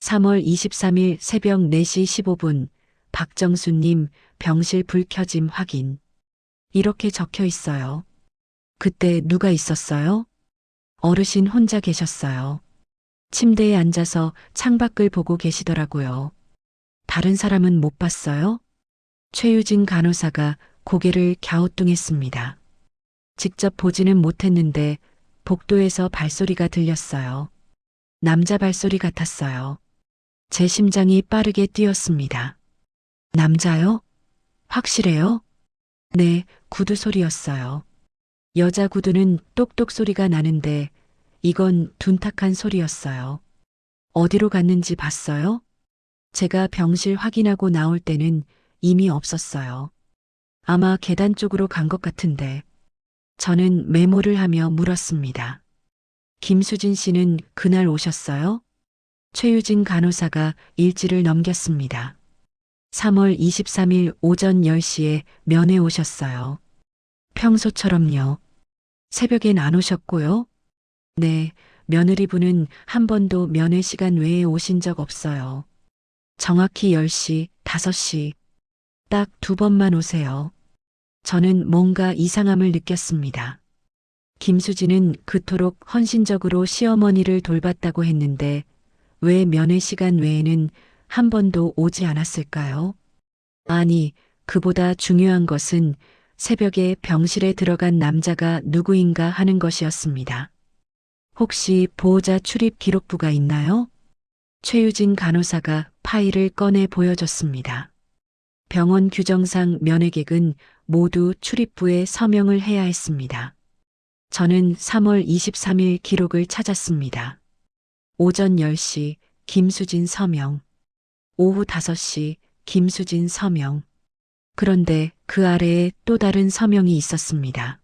3월 23일 새벽 4시 15분 박정수님 병실 불 켜짐 확인. 이렇게 적혀 있어요. 그때 누가 있었어요? 어르신 혼자 계셨어요. 침대에 앉아서 창밖을 보고 계시더라고요. 다른 사람은 못 봤어요? 최유진 간호사가 고개를 갸우뚱했습니다. 직접 보지는 못했는데 복도에서 발소리가 들렸어요. 남자 발소리 같았어요. 제 심장이 빠르게 뛰었습니다. 남자요? 확실해요? 네, 구두 소리였어요. 여자 구두는 똑똑 소리가 나는데 이건 둔탁한 소리였어요. 어디로 갔는지 봤어요? 제가 병실 확인하고 나올 때는 이미 없었어요. 아마 계단 쪽으로 간 것 같은데. 저는 메모를 하며 물었습니다. 김수진 씨는 그날 오셨어요? 최유진 간호사가 일지를 넘겼습니다. 3월 23일 오전 10시에 면회 오셨어요. 평소처럼요. 새벽엔 안 오셨고요? 네, 며느리분은 한 번도 면회 시간 외에 오신 적 없어요. 정확히 10시, 5시. 딱 2번만 오세요. 저는 뭔가 이상함을 느꼈습니다. 김수진은 그토록 헌신적으로 시어머니를 돌봤다고 했는데 왜 면회 시간 외에는 한 번도 오지 않았을까요? 아니, 그보다 중요한 것은 새벽에 병실에 들어간 남자가 누구인가 하는 것이었습니다. 혹시 보호자 출입 기록부가 있나요? 최유진 간호사가 파일을 꺼내 보여줬습니다. 병원 규정상 면회객은 모두 출입부에 서명을 해야 했습니다. 저는 3월 23일 기록을 찾았습니다. 오전 10시 김수진 서명. 오후 5시 김수진 서명. 그런데 그 아래에 또 다른 서명이 있었습니다.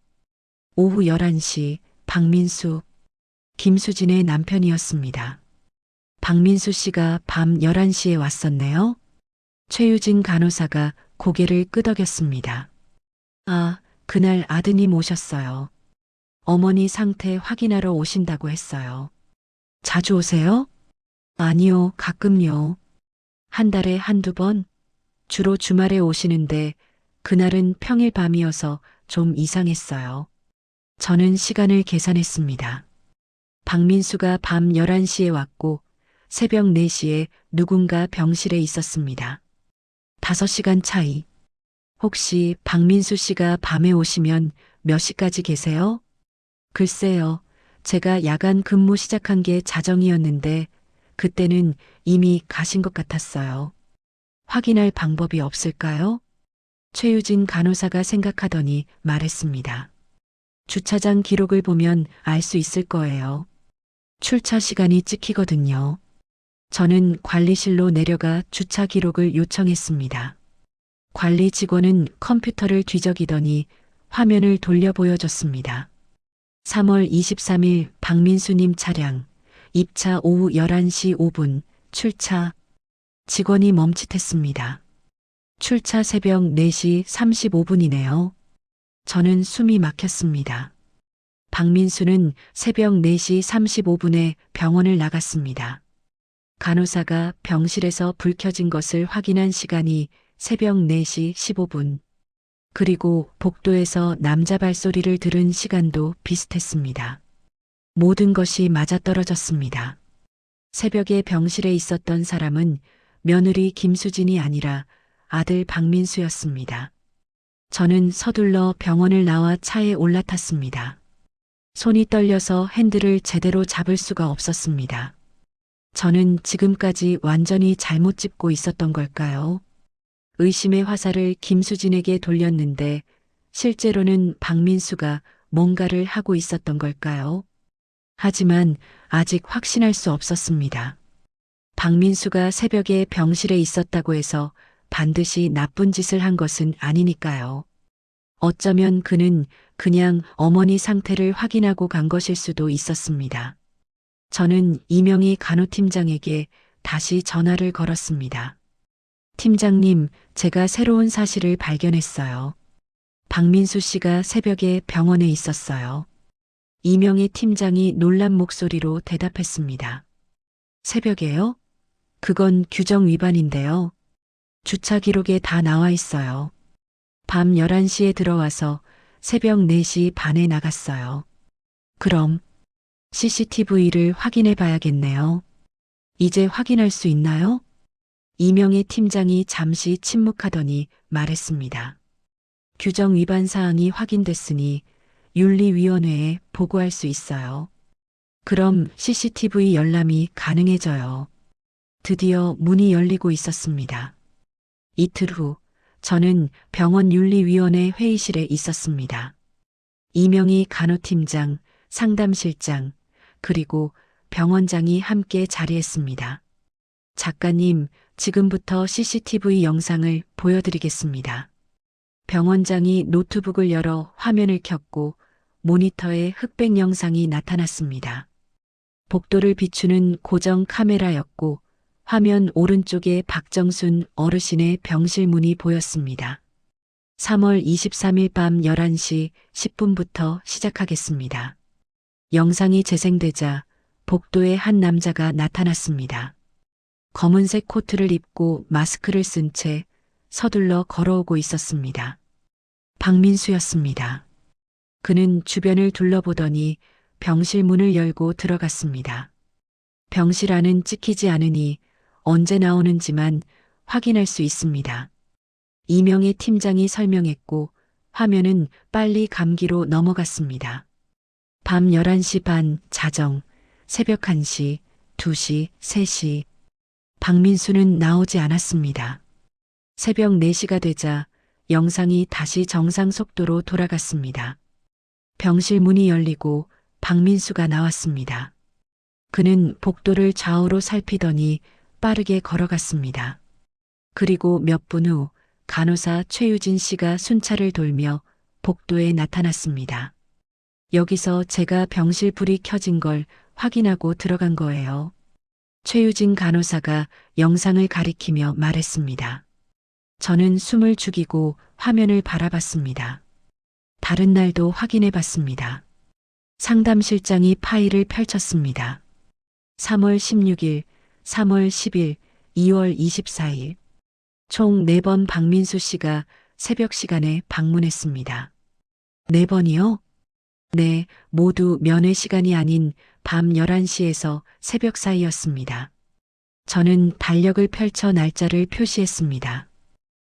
오후 11시 박민수. 김수진의 남편이었습니다. 박민수 씨가 밤 11시에 왔었네요. 최유진 간호사가 고개를 끄덕였습니다. 아, 그날 아드님 오셨어요. 어머니 상태 확인하러 오신다고 했어요. 자주 오세요? 아니요, 가끔요. 한 달에 한두 번? 주로 주말에 오시는데 그날은 평일 밤이어서 좀 이상했어요. 저는 시간을 계산했습니다. 박민수가 밤 11시에 왔고 새벽 4시에 누군가 병실에 있었습니다. 5시간 차이. 혹시 박민수 씨가 밤에 오시면 몇 시까지 계세요? 글쎄요. 제가 야간 근무 시작한 게 자정이었는데 그때는 이미 가신 것 같았어요. 확인할 방법이 없을까요? 최유진 간호사가 생각하더니 말했습니다. 주차장 기록을 보면 알 수 있을 거예요. 출차 시간이 찍히거든요. 저는 관리실로 내려가 주차 기록을 요청했습니다. 관리 직원은 컴퓨터를 뒤적이더니 화면을 돌려 보여줬습니다. 3월 23일 박민수님 차량, 입차 오후 11시 5분, 출차. 직원이 멈칫했습니다. 출차 새벽 4시 35분이네요. 저는 숨이 막혔습니다. 박민수는 새벽 4시 35분에 병원을 나갔습니다. 간호사가 병실에서 불 켜진 것을 확인한 시간이 새벽 4시 15분. 그리고 복도에서 남자 발소리를 들은 시간도 비슷했습니다. 모든 것이 맞아떨어졌습니다. 새벽에 병실에 있었던 사람은 며느리 김수진이 아니라 아들 박민수였습니다. 저는 서둘러 병원을 나와 차에 올라탔습니다. 손이 떨려서 핸들을 제대로 잡을 수가 없었습니다. 저는 지금까지 완전히 잘못 짚고 있었던 걸까요? 의심의 화살을 김수진에게 돌렸는데 실제로는 박민수가 뭔가를 하고 있었던 걸까요? 하지만 아직 확신할 수 없었습니다. 박민수가 새벽에 병실에 있었다고 해서 반드시 나쁜 짓을 한 것은 아니니까요. 어쩌면 그는 그냥 어머니 상태를 확인하고 간 것일 수도 있었습니다. 저는 이명희 간호팀장에게 다시 전화를 걸었습니다. 팀장님, 제가 새로운 사실을 발견했어요. 박민수 씨가 새벽에 병원에 있었어요. 이명희 팀장이 놀란 목소리로 대답했습니다. 새벽에요? 그건 규정 위반인데요. 주차 기록에 다 나와 있어요. 밤 11시에 들어와서 새벽 4시 반에 나갔어요. 그럼 CCTV를 확인해 봐야겠네요. 이제 확인할 수 있나요? 이명의 팀장이 잠시 침묵하더니 말했습니다. 규정 위반 사항이 확인됐으니 윤리위원회에 보고할 수 있어요. 그럼 CCTV 열람이 가능해져요. 드디어 문이 열리고 있었습니다. 이틀 후 저는 병원 윤리위원회 회의실에 있었습니다. 이명희 간호팀장, 상담실장, 그리고 병원장이 함께 자리했습니다. 작가님, 지금부터 CCTV 영상을 보여드리겠습니다. 병원장이 노트북을 열어 화면을 켰고 모니터에 흑백 영상이 나타났습니다. 복도를 비추는 고정 카메라였고 화면 오른쪽에 박정순 어르신의 병실 문이 보였습니다. 3월 23일 밤 11시 10분부터 시작하겠습니다. 영상이 재생되자 복도에 한 남자가 나타났습니다. 검은색 코트를 입고 마스크를 쓴 채 서둘러 걸어오고 있었습니다. 박민수였습니다. 그는 주변을 둘러보더니 병실 문을 열고 들어갔습니다. 병실 안은 찍히지 않으니 언제 나오는지만 확인할 수 있습니다. 이명의 팀장이 설명했고 화면은 빨리 감기로 넘어갔습니다. 밤 11시 반 자정, 새벽 1시, 2시, 3시. 박민수는 나오지 않았습니다. 새벽 4시가 되자 영상이 다시 정상 속도로 돌아갔습니다. 병실 문이 열리고 박민수가 나왔습니다. 그는 복도를 좌우로 살피더니 빠르게 걸어갔습니다. 그리고 몇 분 후 간호사 최유진 씨가 순찰을 돌며 복도에 나타났습니다. 여기서 제가 병실 불이 켜진 걸 확인하고 들어간 거예요. 최유진 간호사가 영상을 가리키며 말했습니다. 저는 숨을 죽이고 화면을 바라봤습니다. 다른 날도 확인해 봤습니다. 상담실장이 파일을 펼쳤습니다. 3월 16일, 3월 10일, 2월 24일. 총 4번 박민수 씨가 새벽 시간에 방문했습니다. 4번이요? 네, 모두 면회 시간이 아닌 밤 11시에서 새벽 사이였습니다. 저는 달력을 펼쳐 날짜를 표시했습니다.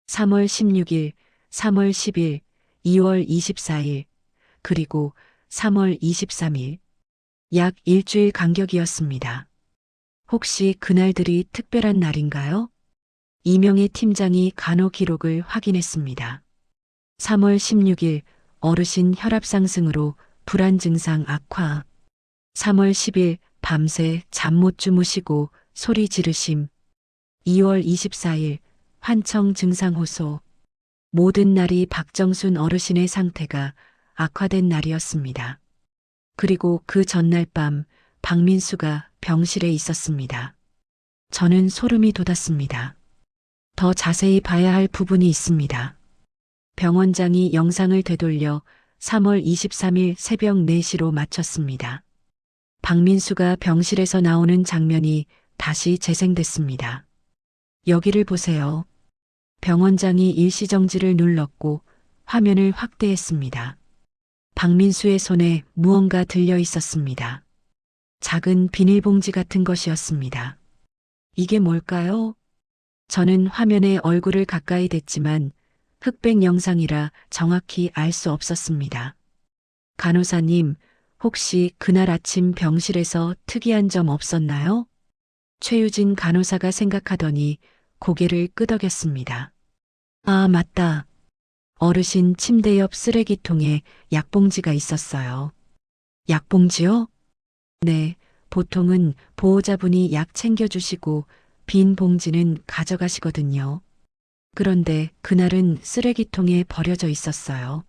3월 16일, 3월 10일, 2월 24일, 그리고 3월 23일. 약 일주일 간격이었습니다. 혹시 그날들이 특별한 날인가요? 이명의 팀장이 간호 기록을 확인했습니다. 3월 16일 어르신 혈압 상승으로 불안 증상 악화. 3월 10일 밤새 잠 못 주무시고 소리 지르심. 2월 24일 환청 증상 호소. 모든 날이 박정순 어르신의 상태가 악화된 날이었습니다. 그리고 그 전날 밤 박민수가 병실에 있었습니다. 저는 소름이 돋았습니다. 더 자세히 봐야 할 부분이 있습니다. 병원장이 영상을 되돌려 3월 23일 새벽 4시로 맞췄습니다. 박민수가 병실에서 나오는 장면이 다시 재생됐습니다. 여기를 보세요. 병원장이 일시정지를 눌렀고 화면을 확대했습니다. 박민수의 손에 무언가 들려 있었습니다. 작은 비닐봉지 같은 것이었습니다. 이게 뭘까요? 저는 화면에 얼굴을 가까이 댔지만 흑백 영상이라 정확히 알 수 없었습니다. 간호사님, 혹시 그날 아침 병실에서 특이한 점 없었나요? 최유진 간호사가 생각하더니 고개를 끄덕였습니다. 아, 맞다. 어르신 침대 옆 쓰레기통에 약봉지가 있었어요. 약봉지요? 네, 보통은 보호자분이 약 챙겨주시고 빈 봉지는 가져가시거든요. 그런데 그날은 쓰레기통에 버려져 있었어요.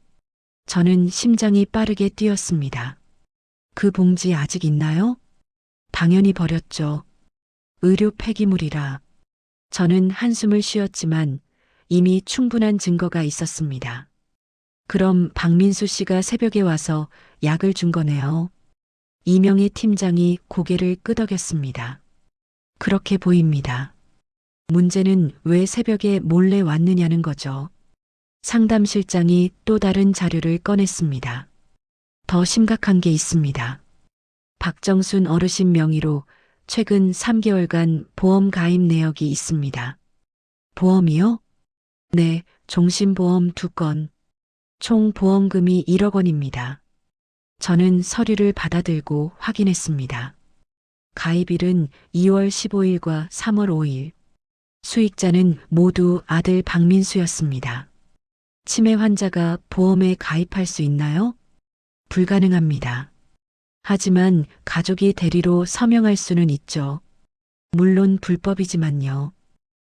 저는 심장이 빠르게 뛰었습니다. 그 봉지 아직 있나요? 당연히 버렸죠. 의료 폐기물이라. 저는 한숨을 쉬었지만 이미 충분한 증거가 있었습니다. 그럼 박민수 씨가 새벽에 와서 약을 준 거네요. 이명의 팀장이 고개를 끄덕였습니다. 그렇게 보입니다. 문제는 왜 새벽에 몰래 왔느냐는 거죠. 상담실장이 또 다른 자료를 꺼냈습니다. 더 심각한 게 있습니다. 박정순 어르신 명의로 최근 3개월간 보험 가입 내역이 있습니다. 보험이요? 네, 종신보험 2건. 총 보험금이 1억 원입니다. 저는 서류를 받아들고 확인했습니다. 가입일은 2월 15일과 3월 5일. 수익자는 모두 아들 박민수였습니다. 치매 환자가 보험에 가입할 수 있나요? 불가능합니다. 하지만 가족이 대리로 서명할 수는 있죠. 물론 불법이지만요.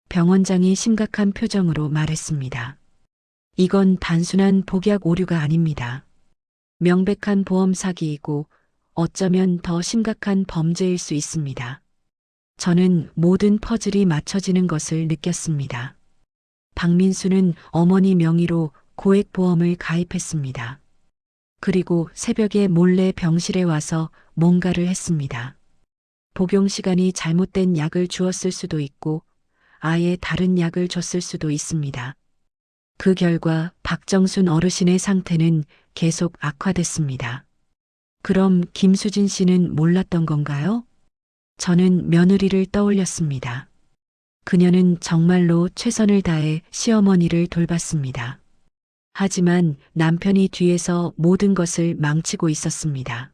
병원장이 심각한 표정으로 말했습니다. 이건 단순한 복약 오류가 아닙니다. 명백한 보험 사기이고 어쩌면 더 심각한 범죄일 수 있습니다. 저는 모든 퍼즐이 맞춰지는 것을 느꼈습니다. 박민수는 어머니 명의로 고액보험을 가입했습니다. 그리고 새벽에 몰래 병실에 와서 뭔가를 했습니다. 복용 시간이 잘못된 약을 주었을 수도 있고 아예 다른 약을 줬을 수도 있습니다. 그 결과 박정순 어르신의 상태는 계속 악화됐습니다. 그럼 김수진 씨는 몰랐던 건가요? 저는 며느리를 떠올렸습니다. 그녀는 정말로 최선을 다해 시어머니를 돌봤습니다. 하지만 남편이 뒤에서 모든 것을 망치고 있었습니다.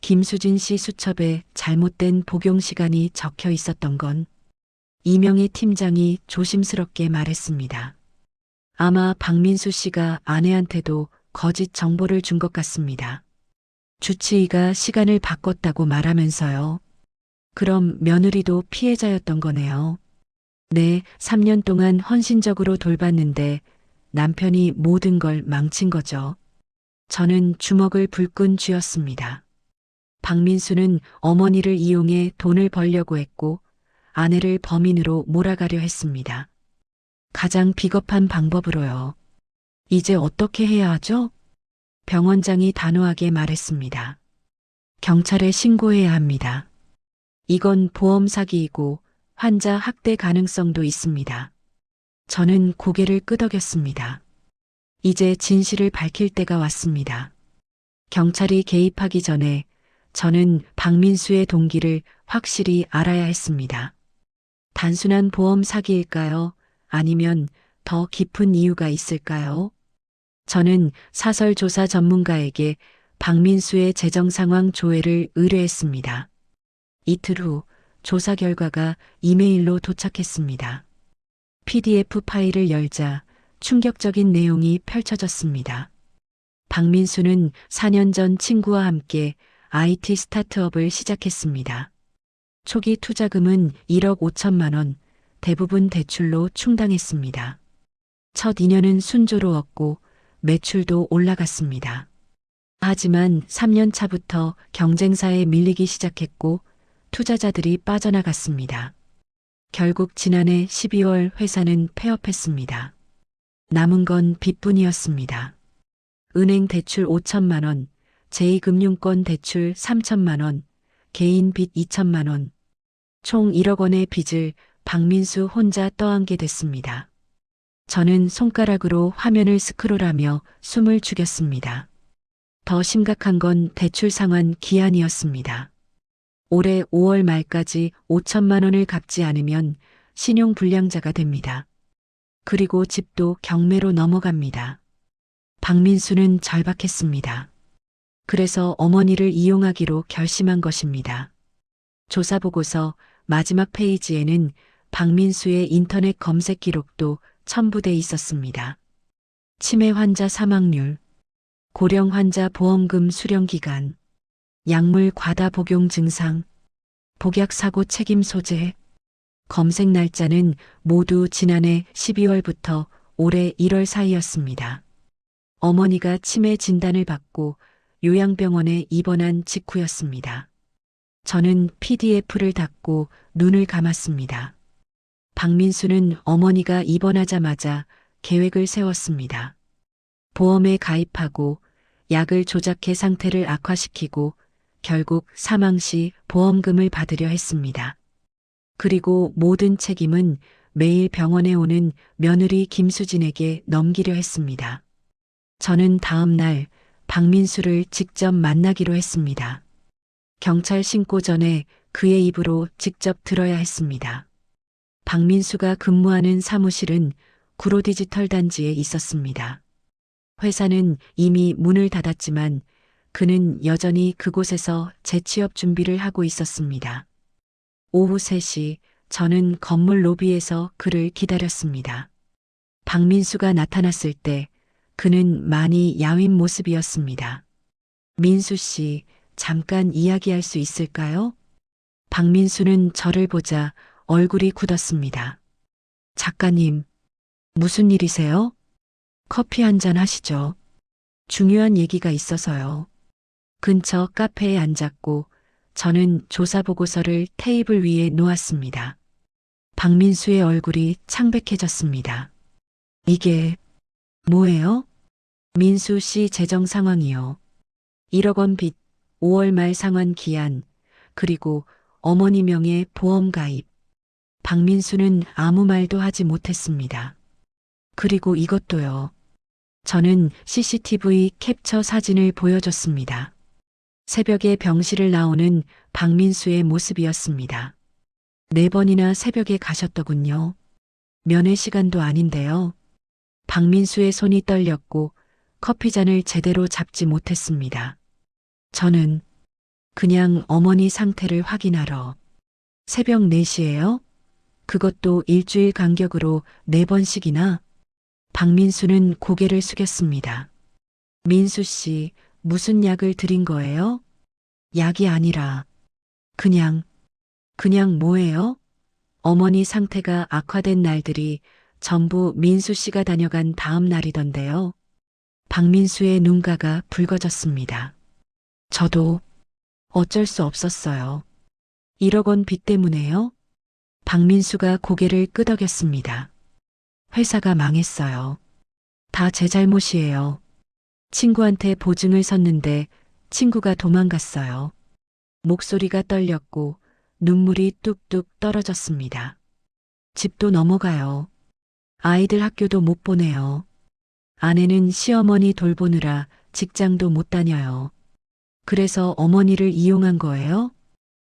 김수진 씨 수첩에 잘못된 복용 시간이 적혀 있었던 건 이명희 팀장이 조심스럽게 말했습니다. 아마 박민수 씨가 아내한테도 거짓 정보를 준 것 같습니다. 주치의가 시간을 바꿨다고 말하면서요. 그럼 며느리도 피해자였던 거네요. 네, 3년 동안 헌신적으로 돌봤는데 남편이 모든 걸 망친 거죠. 저는 주먹을 불끈 쥐었습니다. 박민수는 어머니를 이용해 돈을 벌려고 했고 아내를 범인으로 몰아가려 했습니다. 가장 비겁한 방법으로요. 이제 어떻게 해야 하죠? 병원장이 단호하게 말했습니다. 경찰에 신고해야 합니다. 이건 보험 사기이고 환자 학대 가능성도 있습니다. 저는 고개를 끄덕였습니다. 이제 진실을 밝힐 때가 왔습니다. 경찰이 개입하기 전에 저는 박민수의 동기를 확실히 알아야 했습니다. 단순한 보험 사기일까요? 아니면 더 깊은 이유가 있을까요? 저는 사설 조사 전문가에게 박민수의 재정 상황 조회를 의뢰했습니다. 이틀 후 조사 결과가 이메일로 도착했습니다. PDF 파일을 열자 충격적인 내용이 펼쳐졌습니다. 박민수는 4년 전 친구와 함께 IT 스타트업을 시작했습니다. 초기 투자금은 1억 5천만 원, 대부분 대출로 충당했습니다. 첫 2년은 순조로웠고 매출도 올라갔습니다. 하지만 3년 차부터 경쟁사에 밀리기 시작했고 투자자들이 빠져나갔습니다. 결국 지난해 12월 회사는 폐업했습니다. 남은 건 빚뿐이었습니다. 은행 대출 5천만 원, 제2금융권 대출 3천만 원, 개인 빚 2천만 원, 총 1억 원의 빚을 박민수 혼자 떠안게 됐습니다. 저는 손가락으로 화면을 스크롤하며 숨을 죽였습니다. 더 심각한 건 대출 상환 기한이었습니다. 올해 5월 말까지 5천만 원을 갚지 않으면 신용불량자가 됩니다. 그리고 집도 경매로 넘어갑니다. 박민수는 절박했습니다. 그래서 어머니를 이용하기로 결심한 것입니다. 조사보고서 마지막 페이지에는 박민수의 인터넷 검색 기록도 첨부돼 있었습니다. 치매 환자 사망률, 고령 환자 보험금 수령 기간, 약물 과다 복용 증상, 복약 사고 책임 소재, 검색 날짜는 모두 지난해 12월부터 올해 1월 사이였습니다. 어머니가 치매 진단을 받고 요양병원에 입원한 직후였습니다. 저는 PDF를 닫고 눈을 감았습니다. 박민수는 어머니가 입원하자마자 계획을 세웠습니다. 보험에 가입하고 약을 조작해 상태를 악화시키고 결국 사망 시 보험금을 받으려 했습니다. 그리고 모든 책임은 매일 병원에 오는 며느리 김수진에게 넘기려 했습니다. 저는 다음 날 박민수를 직접 만나기로 했습니다. 경찰 신고 전에 그의 입으로 직접 들어야 했습니다. 박민수가 근무하는 사무실은 구로디지털 단지에 있었습니다. 회사는 이미 문을 닫았지만 그는 여전히 그곳에서 재취업 준비를 하고 있었습니다. 오후 3시 저는 건물 로비에서 그를 기다렸습니다. 박민수가 나타났을 때 그는 많이 야윈 모습이었습니다. 민수 씨, 잠깐 이야기할 수 있을까요? 박민수는 저를 보자 얼굴이 굳었습니다. 작가님, 무슨 일이세요? 커피 한 잔 하시죠. 중요한 얘기가 있어서요. 근처 카페에 앉았고 저는 조사 보고서를 테이블 위에 놓았습니다. 박민수의 얼굴이 창백해졌습니다. 이게 뭐예요? 민수 씨 재정 상황이요. 1억 원 빚, 5월 말 상환 기한, 그리고 어머니 명의 보험 가입. 박민수는 아무 말도 하지 못했습니다. 그리고 이것도요. 저는 CCTV 캡처 사진을 보여줬습니다. 새벽에 병실을 나오는 박민수의 모습이었습니다. 4번이나 새벽에 가셨더군요. 면회 시간도 아닌데요. 박민수의 손이 떨렸고 커피잔을 제대로 잡지 못했습니다. 저는 그냥 어머니 상태를 확인하러 새벽 4시에요? 그것도 일주일 간격으로 4번씩이나? 박민수는 고개를 숙였습니다. 민수 씨, 무슨 약을 드린 거예요? 약이 아니라 그냥 뭐예요? 어머니 상태가 악화된 날들이 전부 민수 씨가 다녀간 다음 날이던데요. 박민수의 눈가가 붉어졌습니다. 저도 어쩔 수 없었어요. 1억 원 빚 때문에요? 박민수가 고개를 끄덕였습니다. 회사가 망했어요. 다 제 잘못이에요. 친구한테 보증을 섰는데 친구가 도망갔어요. 목소리가 떨렸고 눈물이 뚝뚝 떨어졌습니다. 집도 넘어가요. 아이들 학교도 못 보내요. 아내는 시어머니 돌보느라 직장도 못 다녀요. 그래서 어머니를 이용한 거예요?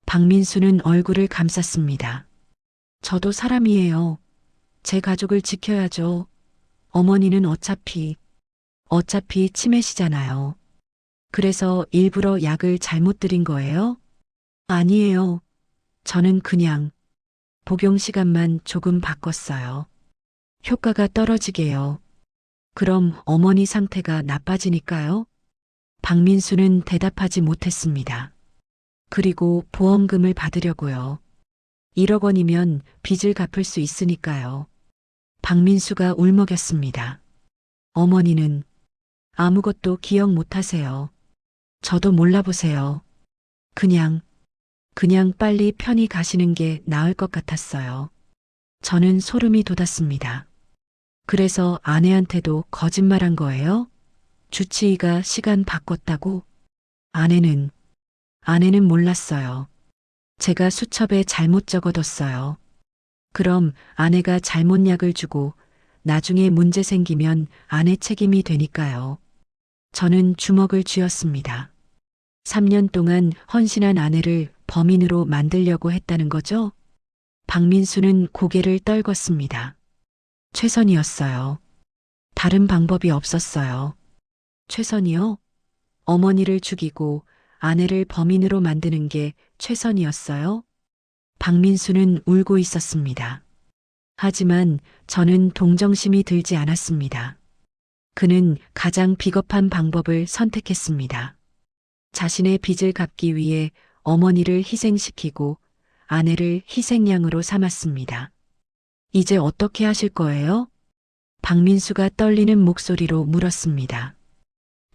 박민수는 얼굴을 감쌌습니다. 저도 사람이에요. 제 가족을 지켜야죠. 어머니는 어차피 치매시잖아요. 그래서 일부러 약을 잘못 드린 거예요? 아니에요. 저는 그냥 복용 시간만 조금 바꿨어요. 효과가 떨어지게요. 그럼 어머니 상태가 나빠지니까요? 박민수는 대답하지 못했습니다. 그리고 보험금을 받으려고요. 1억 원이면 빚을 갚을 수 있으니까요. 박민수가 울먹였습니다. 어머니는 아무것도 기억 못 하세요. 저도 몰라보세요. 그냥 빨리 편히 가시는 게 나을 것 같았어요. 저는 소름이 돋았습니다. 그래서 아내한테도 거짓말한 거예요? 주치의가 시간 바꿨다고? 아내는 몰랐어요. 제가 수첩에 잘못 적어뒀어요. 그럼 아내가 잘못 약을 주고 나중에 문제 생기면 아내 책임이 되니까요. 저는 주먹을 쥐었습니다. 3년 동안 헌신한 아내를 범인으로 만들려고 했다는 거죠? 박민수는 고개를 떨궜습니다. 최선이었어요. 다른 방법이 없었어요. 최선이요? 어머니를 죽이고 아내를 범인으로 만드는 게 최선이었어요? 박민수는 울고 있었습니다. 하지만 저는 동정심이 들지 않았습니다. 그는 가장 비겁한 방법을 선택했습니다. 자신의 빚을 갚기 위해 어머니를 희생시키고 아내를 희생양으로 삼았습니다. 이제 어떻게 하실 거예요? 박민수가 떨리는 목소리로 물었습니다.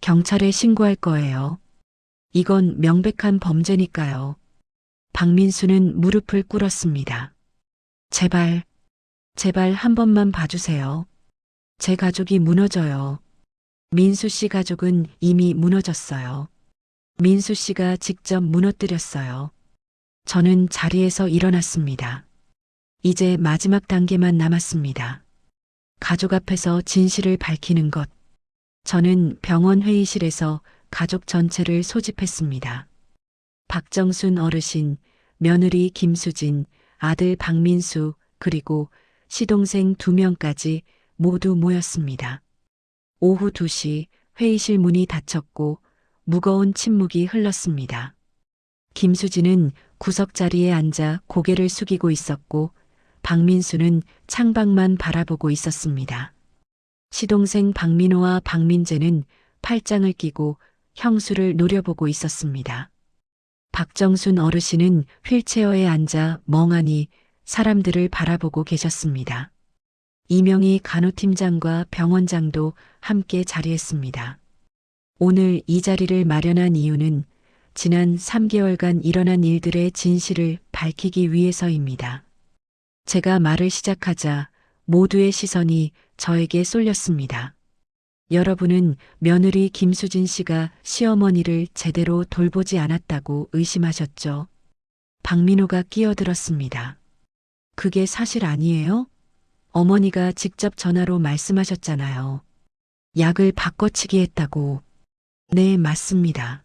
경찰에 신고할 거예요. 이건 명백한 범죄니까요. 박민수는 무릎을 꿇었습니다. 제발 한 번만 봐주세요. 제 가족이 무너져요. 민수 씨 가족은 이미 무너졌어요. 민수 씨가 직접 무너뜨렸어요. 저는 자리에서 일어났습니다. 이제 마지막 단계만 남았습니다. 가족 앞에서 진실을 밝히는 것. 저는 병원 회의실에서 가족 전체를 소집했습니다. 박정순 어르신, 며느리 김수진, 아들 박민수, 그리고 시동생 2명까지 모두 모였습니다. 오후 2시 회의실 문이 닫혔고 무거운 침묵이 흘렀습니다. 김수진은 구석자리에 앉아 고개를 숙이고 있었고 박민수는 창밖만 바라보고 있었습니다. 시동생 박민호와 박민재는 팔짱을 끼고 형수를 노려보고 있었습니다. 박정순 어르신은 휠체어에 앉아 멍하니 사람들을 바라보고 계셨습니다. 이명희 간호팀장과 병원장도 함께 자리했습니다. 오늘 이 자리를 마련한 이유는 지난 3개월간 일어난 일들의 진실을 밝히기 위해서입니다. 제가 말을 시작하자 모두의 시선이 저에게 쏠렸습니다. 여러분은 며느리 김수진 씨가 시어머니를 제대로 돌보지 않았다고 의심하셨죠? 박민호가 끼어들었습니다. 그게 사실 아니에요? 어머니가 직접 전화로 말씀하셨잖아요. 약을 바꿔치기 했다고. 네, 맞습니다.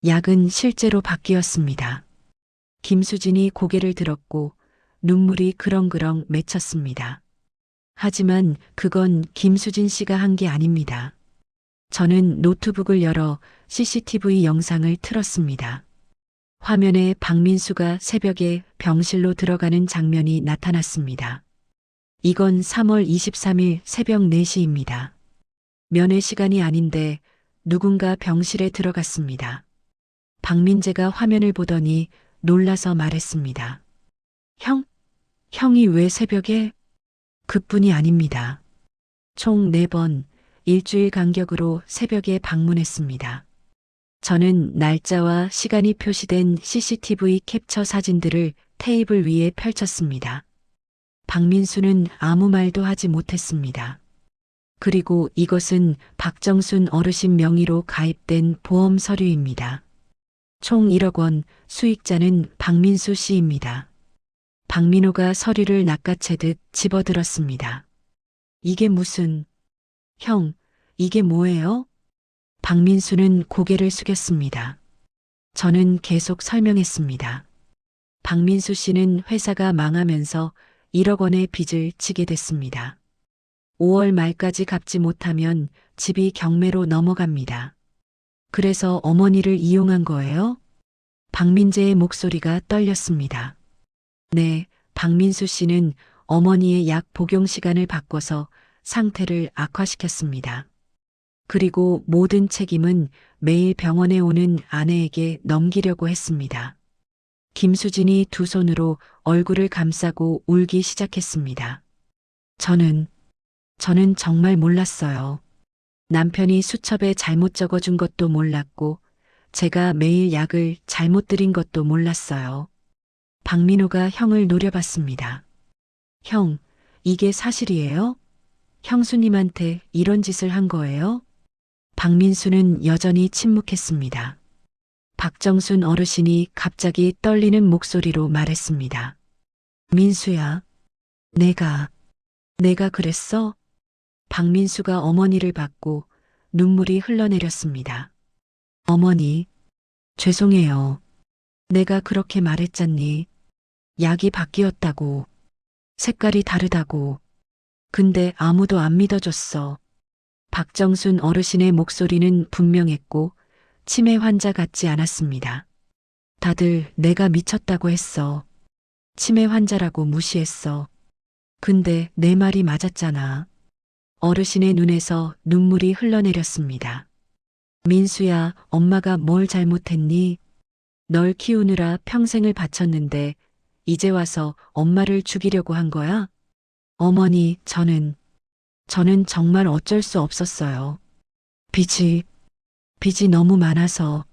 약은 실제로 바뀌었습니다. 김수진이 고개를 들었고 눈물이 그렁그렁 맺혔습니다. 하지만 그건 김수진 씨가 한 게 아닙니다. 저는 노트북을 열어 CCTV 영상을 틀었습니다. 화면에 박민수가 새벽에 병실로 들어가는 장면이 나타났습니다. 이건 3월 23일 새벽 4시입니다. 면회 시간이 아닌데 누군가 병실에 들어갔습니다. 박민재가 화면을 보더니 놀라서 말했습니다. 형이 왜 새벽에? 그뿐이 아닙니다. 총 4번 일주일 간격으로 새벽에 방문했습니다. 저는 날짜와 시간이 표시된 CCTV 캡처 사진들을 테이블 위에 펼쳤습니다. 박민수는 아무 말도 하지 못했습니다. 그리고 이것은 박정순 어르신 명의로 가입된 보험 서류입니다. 총 1억 원, 수익자는 박민수 씨입니다. 박민호가 서류를 낚아채듯 집어들었습니다. 이게 무슨... 형, 이게 뭐예요? 박민수는 고개를 숙였습니다. 저는 계속 설명했습니다. 박민수 씨는 회사가 망하면서 1억 원의 빚을 지게 됐습니다. 5월 말까지 갚지 못하면 집이 경매로 넘어갑니다. 그래서 어머니를 이용한 거예요? 박민재의 목소리가 떨렸습니다. 네, 박민수 씨는 어머니의 약 복용 시간을 바꿔서 상태를 악화시켰습니다. 그리고 모든 책임은 매일 병원에 오는 아내에게 넘기려고 했습니다. 김수진이 두 손으로 얼굴을 감싸고 울기 시작했습니다. 저는 정말 몰랐어요. 남편이 수첩에 잘못 적어준 것도 몰랐고, 제가 매일 약을 잘못 드린 것도 몰랐어요. 박민호가 형을 노려봤습니다. 형, 이게 사실이에요? 형수님한테 이런 짓을 한 거예요? 박민수는 여전히 침묵했습니다. 박정순 어르신이 갑자기 떨리는 목소리로 말했습니다. 민수야, 내가 그랬어? 박민수가 어머니를 받고 눈물이 흘러내렸습니다. 어머니, 죄송해요. 내가 그렇게 말했잖니. 약이 바뀌었다고. 색깔이 다르다고. 근데 아무도 안 믿어줬어. 박정순 어르신의 목소리는 분명했고 치매 환자 같지 않았습니다. 다들 내가 미쳤다고 했어. 치매 환자라고 무시했어. 근데 내 말이 맞았잖아. 어르신의 눈에서 눈물이 흘러내렸습니다. 민수야, 엄마가 뭘 잘못했니? 널 키우느라 평생을 바쳤는데 이제 와서 엄마를 죽이려고 한 거야? 어머니, 저는 정말 어쩔 수 없었어요. 빚이 너무 많아서.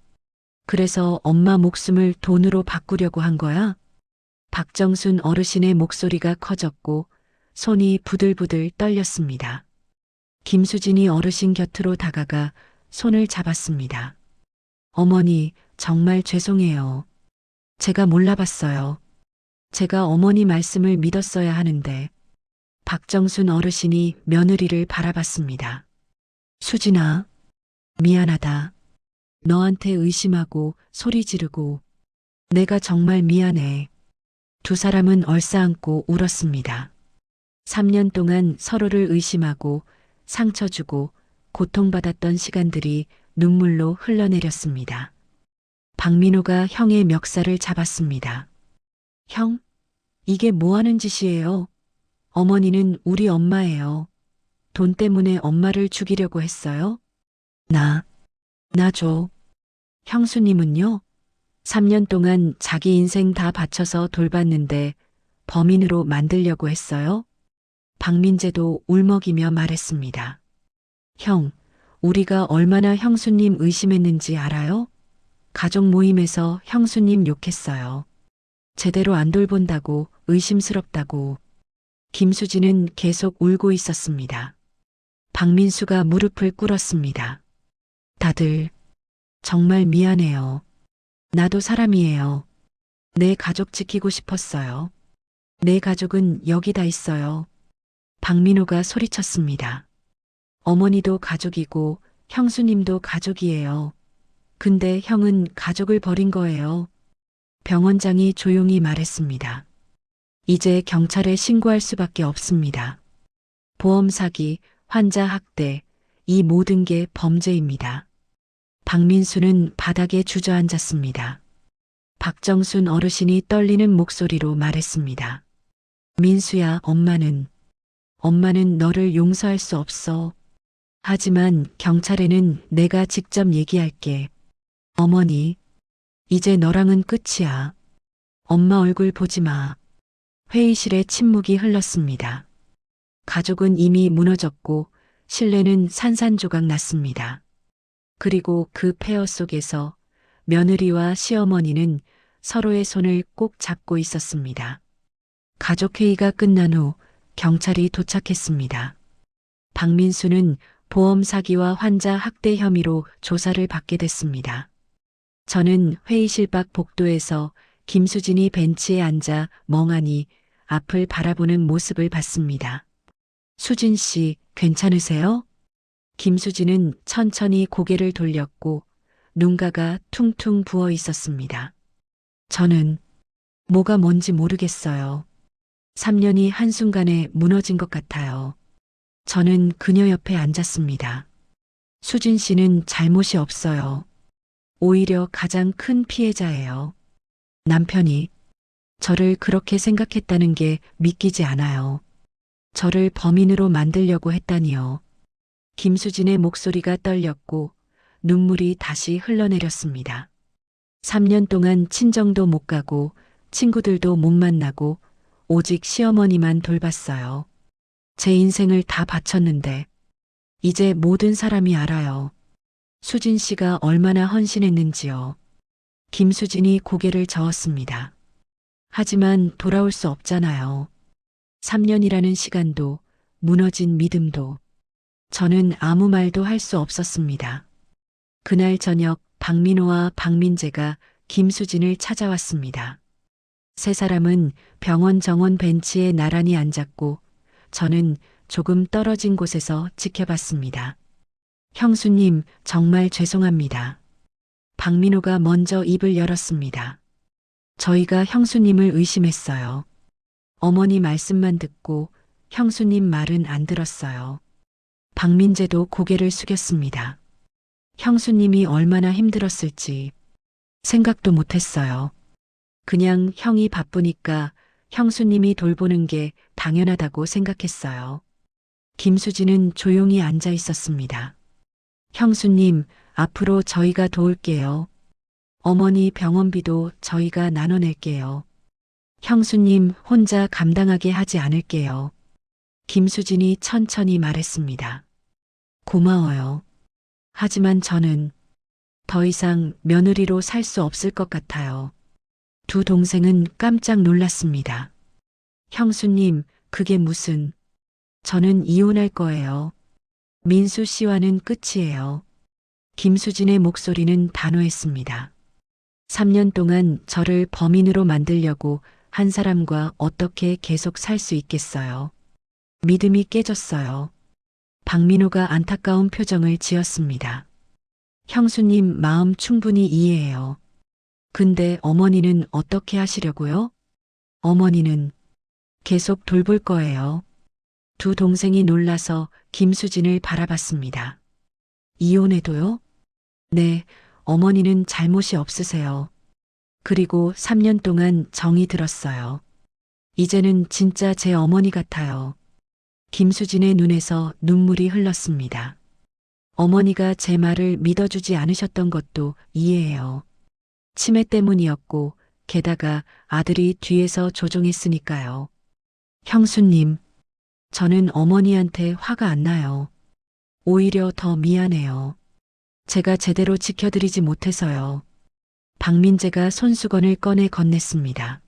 그래서 엄마 목숨을 돈으로 바꾸려고 한 거야? 박정순 어르신의 목소리가 커졌고 손이 부들부들 떨렸습니다. 김수진이 어르신 곁으로 다가가 손을 잡았습니다. 어머니, 정말 죄송해요. 제가 몰라봤어요. 제가 어머니 말씀을 믿었어야 하는데. 박정순 어르신이 며느리를 바라봤습니다. 수진아, 미안하다. 너한테 의심하고 소리 지르고. 내가 정말 미안해. 두 사람은 얼싸안고 울었습니다. 3년 동안 서로를 의심하고 상처 주고 고통받았던 시간들이 눈물로 흘러내렸습니다. 박민호가 형의 멱살을 잡았습니다. 형, 이게 뭐 하는 짓이에요? 어머니는 우리 엄마예요. 돈 때문에 엄마를 죽이려고 했어요? 나 줘. 형수님은요? 3년 동안 자기 인생 다 바쳐서 돌봤는데 범인으로 만들려고 했어요? 박민재도 울먹이며 말했습니다. 형, 우리가 얼마나 형수님 의심했는지 알아요? 가족 모임에서 형수님 욕했어요. 제대로 안 돌본다고, 의심스럽다고. 김수진은 계속 울고 있었습니다. 박민수가 무릎을 꿇었습니다. 다들 정말 미안해요. 나도 사람이에요. 내 가족 지키고 싶었어요. 내 가족은 여기다 있어요. 박민호가 소리쳤습니다. 어머니도 가족이고 형수님도 가족이에요. 근데 형은 가족을 버린 거예요. 병원장이 조용히 말했습니다. 이제 경찰에 신고할 수밖에 없습니다. 보험 사기, 환자 학대, 이 모든 게 범죄입니다. 박민수는 바닥에 주저앉았습니다. 박정순 어르신이 떨리는 목소리로 말했습니다. 민수야, 엄마는 너를 용서할 수 없어. 하지만 경찰에는 내가 직접 얘기할게. 어머니, 이제 너랑은 끝이야. 엄마 얼굴 보지 마. 회의실에 침묵이 흘렀습니다. 가족은 이미 무너졌고 신뢰는 산산조각 났습니다. 그리고 그 폐허 속에서 며느리와 시어머니는 서로의 손을 꼭 잡고 있었습니다. 가족회의가 끝난 후 경찰이 도착했습니다. 박민수는 보험 사기와 환자 학대 혐의로 조사를 받게 됐습니다. 저는 회의실 밖 복도에서 김수진이 벤치에 앉아 멍하니 앞을 바라보는 모습을 봤습니다. 수진 씨, 괜찮으세요? 김수진은 천천히 고개를 돌렸고 눈가가 퉁퉁 부어 있었습니다. 저는 뭐가 뭔지 모르겠어요. 3년이 한순간에 무너진 것 같아요. 저는 그녀 옆에 앉았습니다. 수진 씨는 잘못이 없어요. 오히려 가장 큰 피해자예요. 남편이 저를 그렇게 생각했다는 게 믿기지 않아요. 저를 범인으로 만들려고 했다니요. 김수진의 목소리가 떨렸고 눈물이 다시 흘러내렸습니다. 3년 동안 친정도 못 가고 친구들도 못 만나고 오직 시어머니만 돌봤어요. 제 인생을 다 바쳤는데 이제 모든 사람이 알아요. 수진 씨가 얼마나 헌신했는지요. 김수진이 고개를 저었습니다. 하지만 돌아올 수 없잖아요. 3년이라는 시간도 무너진 믿음도. 저는 아무 말도 할 수 없었습니다. 그날 저녁 박민호와 박민재가 김수진을 찾아왔습니다. 세 사람은 병원 정원 벤치에 나란히 앉았고 저는 조금 떨어진 곳에서 지켜봤습니다. 형수님, 정말 죄송합니다. 박민호가 먼저 입을 열었습니다. 저희가 형수님을 의심했어요. 어머니 말씀만 듣고 형수님 말은 안 들었어요. 박민재도 고개를 숙였습니다. 형수님이 얼마나 힘들었을지 생각도 못했어요. 그냥 형이 바쁘니까 형수님이 돌보는 게 당연하다고 생각했어요. 김수진은 조용히 앉아 있었습니다. 형수님, 앞으로 저희가 도울게요. 어머니 병원비도 저희가 나눠낼게요. 형수님 혼자 감당하게 하지 않을게요. 김수진이 천천히 말했습니다. 고마워요. 하지만 저는 더 이상 며느리로 살 수 없을 것 같아요. 두 동생은 깜짝 놀랐습니다. 형수님, 그게 무슨... 저는 이혼할 거예요. 민수 씨와는 끝이에요. 김수진의 목소리는 단호했습니다. 3년 동안 저를 범인으로 만들려고 한 사람과 어떻게 계속 살 수 있겠어요. 믿음이 깨졌어요. 박민호가 안타까운 표정을 지었습니다. 형수님 마음 충분히 이해해요. 근데 어머니는 어떻게 하시려고요? 어머니는 계속 돌볼 거예요. 두 동생이 놀라서 김수진을 바라봤습니다. 이혼해도요? 네, 어머니는 잘못이 없으세요. 그리고 3년 동안 정이 들었어요. 이제는 진짜 제 어머니 같아요. 김수진의 눈에서 눈물이 흘렀습니다. 어머니가 제 말을 믿어주지 않으셨던 것도 이해해요. 치매 때문이었고, 게다가 아들이 뒤에서 조종했으니까요. 형수님, 저는 어머니한테 화가 안 나요. 오히려 더 미안해요. 제가 제대로 지켜드리지 못해서요. 박민재가 손수건을 꺼내 건넸습니다.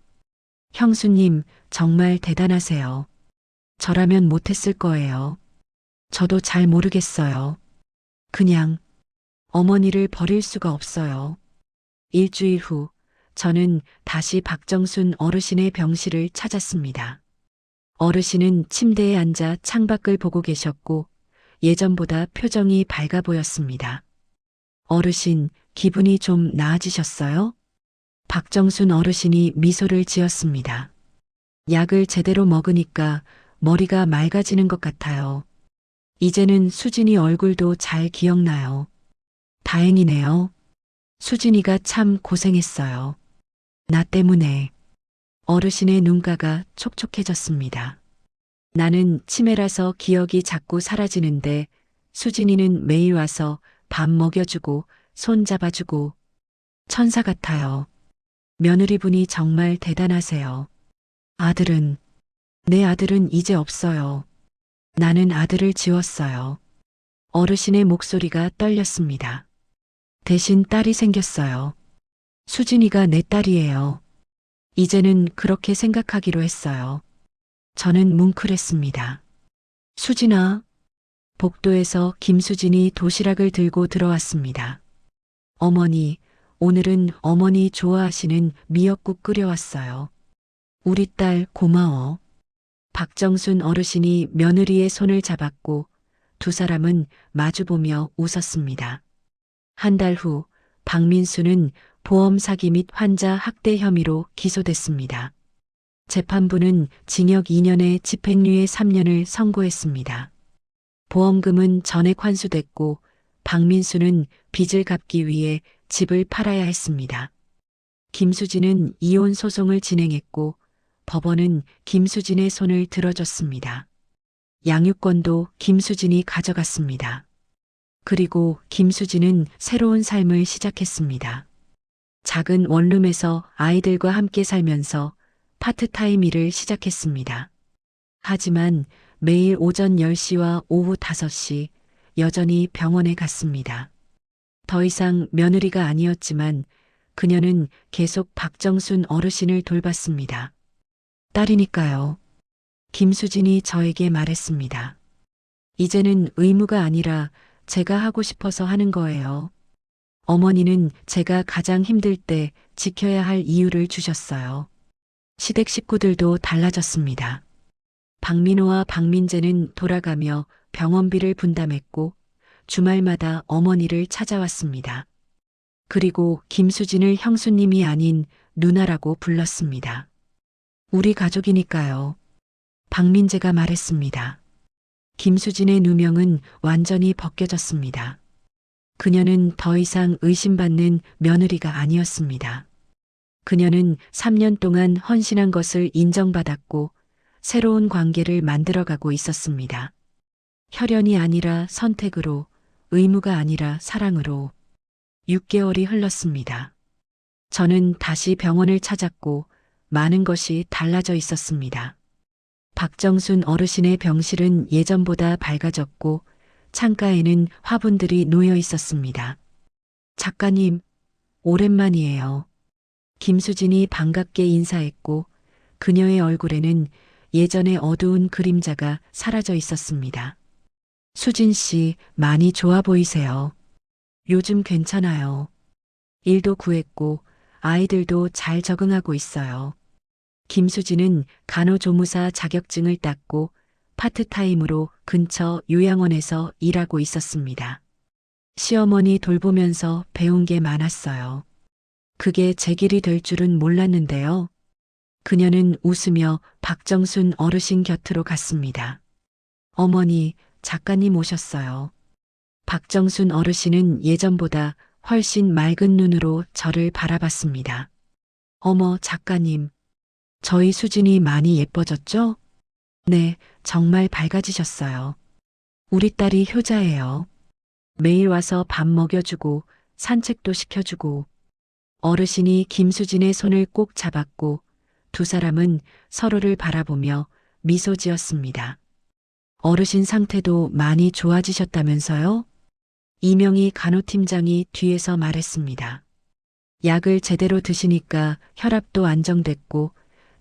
형수님, 정말 대단하세요. 저라면 못했을 거예요. 저도 잘 모르겠어요. 그냥 어머니를 버릴 수가 없어요. 일주일 후, 저는 다시 박정순 어르신의 병실을 찾았습니다. 어르신은 침대에 앉아 창밖을 보고 계셨고, 예전보다 표정이 밝아 보였습니다. 어르신, 기분이 좀 나아지셨어요? 박정순 어르신이 미소를 지었습니다. 약을 제대로 먹으니까 머리가 맑아지는 것 같아요. 이제는 수진이 얼굴도 잘 기억나요. 다행이네요. 수진이가 참 고생했어요. 나 때문에. 어르신의 눈가가 촉촉해졌습니다. 나는 치매라서 기억이 자꾸 사라지는데 수진이는 매일 와서 밥 먹여주고 손 잡아주고 천사 같아요. 며느리분이 정말 대단하세요. 아들은, 내 아들은 이제 없어요. 나는 아들을 지웠어요. 어르신의 목소리가 떨렸습니다. 대신 딸이 생겼어요. 수진이가 내 딸이에요. 이제는 그렇게 생각하기로 했어요. 저는 뭉클했습니다. 수진아. 복도에서 김수진이 도시락을 들고 들어왔습니다. 어머니, 오늘은 어머니 좋아하시는 미역국 끓여왔어요. 우리 딸 고마워. 박정순 어르신이 며느리의 손을 잡았고 두 사람은 마주보며 웃었습니다. 한 달 후 박민수는 보험 사기 및 환자 학대 혐의로 기소됐습니다. 재판부는 징역 2년에 집행유예 3년을 선고했습니다. 보험금은 전액 환수됐고 박민수는 빚을 갚기 위해 집을 팔아야 했습니다. 김수진은 이혼 소송을 진행했고 법원은 김수진의 손을 들어줬습니다. 양육권도 김수진이 가져갔습니다. 그리고 김수진은 새로운 삶을 시작했습니다. 작은 원룸에서 아이들과 함께 살면서 파트타임 일을 시작했습니다. 하지만 매일 오전 10시와 오후 5시 여전히 병원에 갔습니다. 더 이상 며느리가 아니었지만 그녀는 계속 박정순 어르신을 돌봤습니다. 딸이니까요. 김수진이 저에게 말했습니다. 이제는 의무가 아니라 제가 하고 싶어서 하는 거예요. 어머니는 제가 가장 힘들 때 지켜야 할 이유를 주셨어요. 시댁 식구들도 달라졌습니다. 박민호와 박민재는 돌아가며 병원비를 분담했고 주말마다 어머니를 찾아왔습니다. 그리고 김수진을 형수님이 아닌 누나라고 불렀습니다. 우리 가족이니까요. 박민재가 말했습니다. 김수진의 누명은 완전히 벗겨졌습니다. 그녀는 더 이상 의심받는 며느리가 아니었습니다. 그녀는 3년 동안 헌신한 것을 인정받았고 새로운 관계를 만들어가고 있었습니다. 혈연이 아니라 선택으로, 의무가 아니라 사랑으로 6개월이 흘렀습니다. 저는 다시 병원을 찾았고 많은 것이 달라져 있었습니다. 박정순 어르신의 병실은 예전보다 밝아졌고 창가에는 화분들이 놓여 있었습니다. 작가님, 오랜만이에요. 김수진이 반갑게 인사했고 그녀의 얼굴에는 예전의 어두운 그림자가 사라져 있었습니다. 수진 씨, 많이 좋아 보이세요. 요즘 괜찮아요. 일도 구했고 아이들도 잘 적응하고 있어요. 김수진은 간호조무사 자격증을 땄고 파트타임으로 근처 요양원에서 일하고 있었습니다. 시어머니 돌보면서 배운 게 많았어요. 그게 제 길이 될 줄은 몰랐는데요. 그녀는 웃으며 박정순 어르신 곁으로 갔습니다. 어머니, 작가님 오셨어요. 박정순 어르신은 예전보다 훨씬 맑은 눈으로 저를 바라봤습니다. 어머, 작가님. 저희 수진이 많이 예뻐졌죠? 네, 정말 밝아지셨어요. 우리 딸이 효자예요. 매일 와서 밥 먹여주고 산책도 시켜주고 어르신이 김수진의 손을 꼭 잡았고 두 사람은 서로를 바라보며 미소 지었습니다. 어르신 상태도 많이 좋아지셨다면서요? 이명희 간호팀장이 뒤에서 말했습니다. 약을 제대로 드시니까 혈압도 안정됐고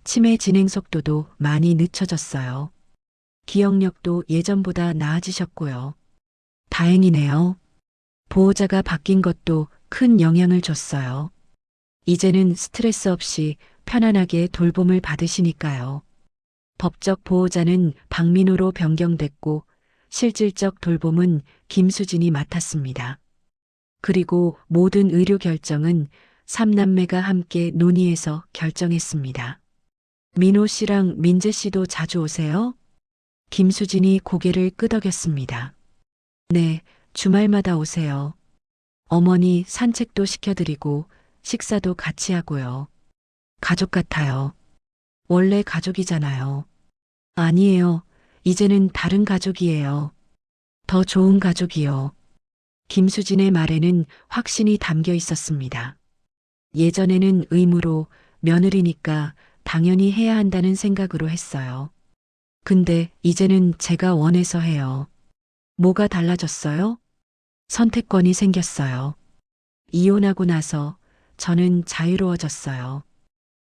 치매 진행 속도도 많이 늦춰졌어요. 기억력도 예전보다 나아지셨고요. 다행이네요. 보호자가 바뀐 것도 큰 영향을 줬어요. 이제는 스트레스 없이 편안하게 돌봄을 받으시니까요. 법적 보호자는 박민호로 변경됐고 실질적 돌봄은 김수진이 맡았습니다. 그리고 모든 의료 결정은 삼남매가 함께 논의해서 결정했습니다. 민호 씨랑 민재 씨도 자주 오세요? 김수진이 고개를 끄덕였습니다. 네, 주말마다 오세요. 어머니 산책도 시켜드리고 식사도 같이 하고요. 가족 같아요. 원래 가족이잖아요. 아니에요. 이제는 다른 가족이에요. 더 좋은 가족이요. 김수진의 말에는 확신이 담겨 있었습니다. 예전에는 의무로 며느리니까 당연히 해야 한다는 생각으로 했어요. 근데 이제는 제가 원해서 해요. 뭐가 달라졌어요? 선택권이 생겼어요. 이혼하고 나서 저는 자유로워졌어요.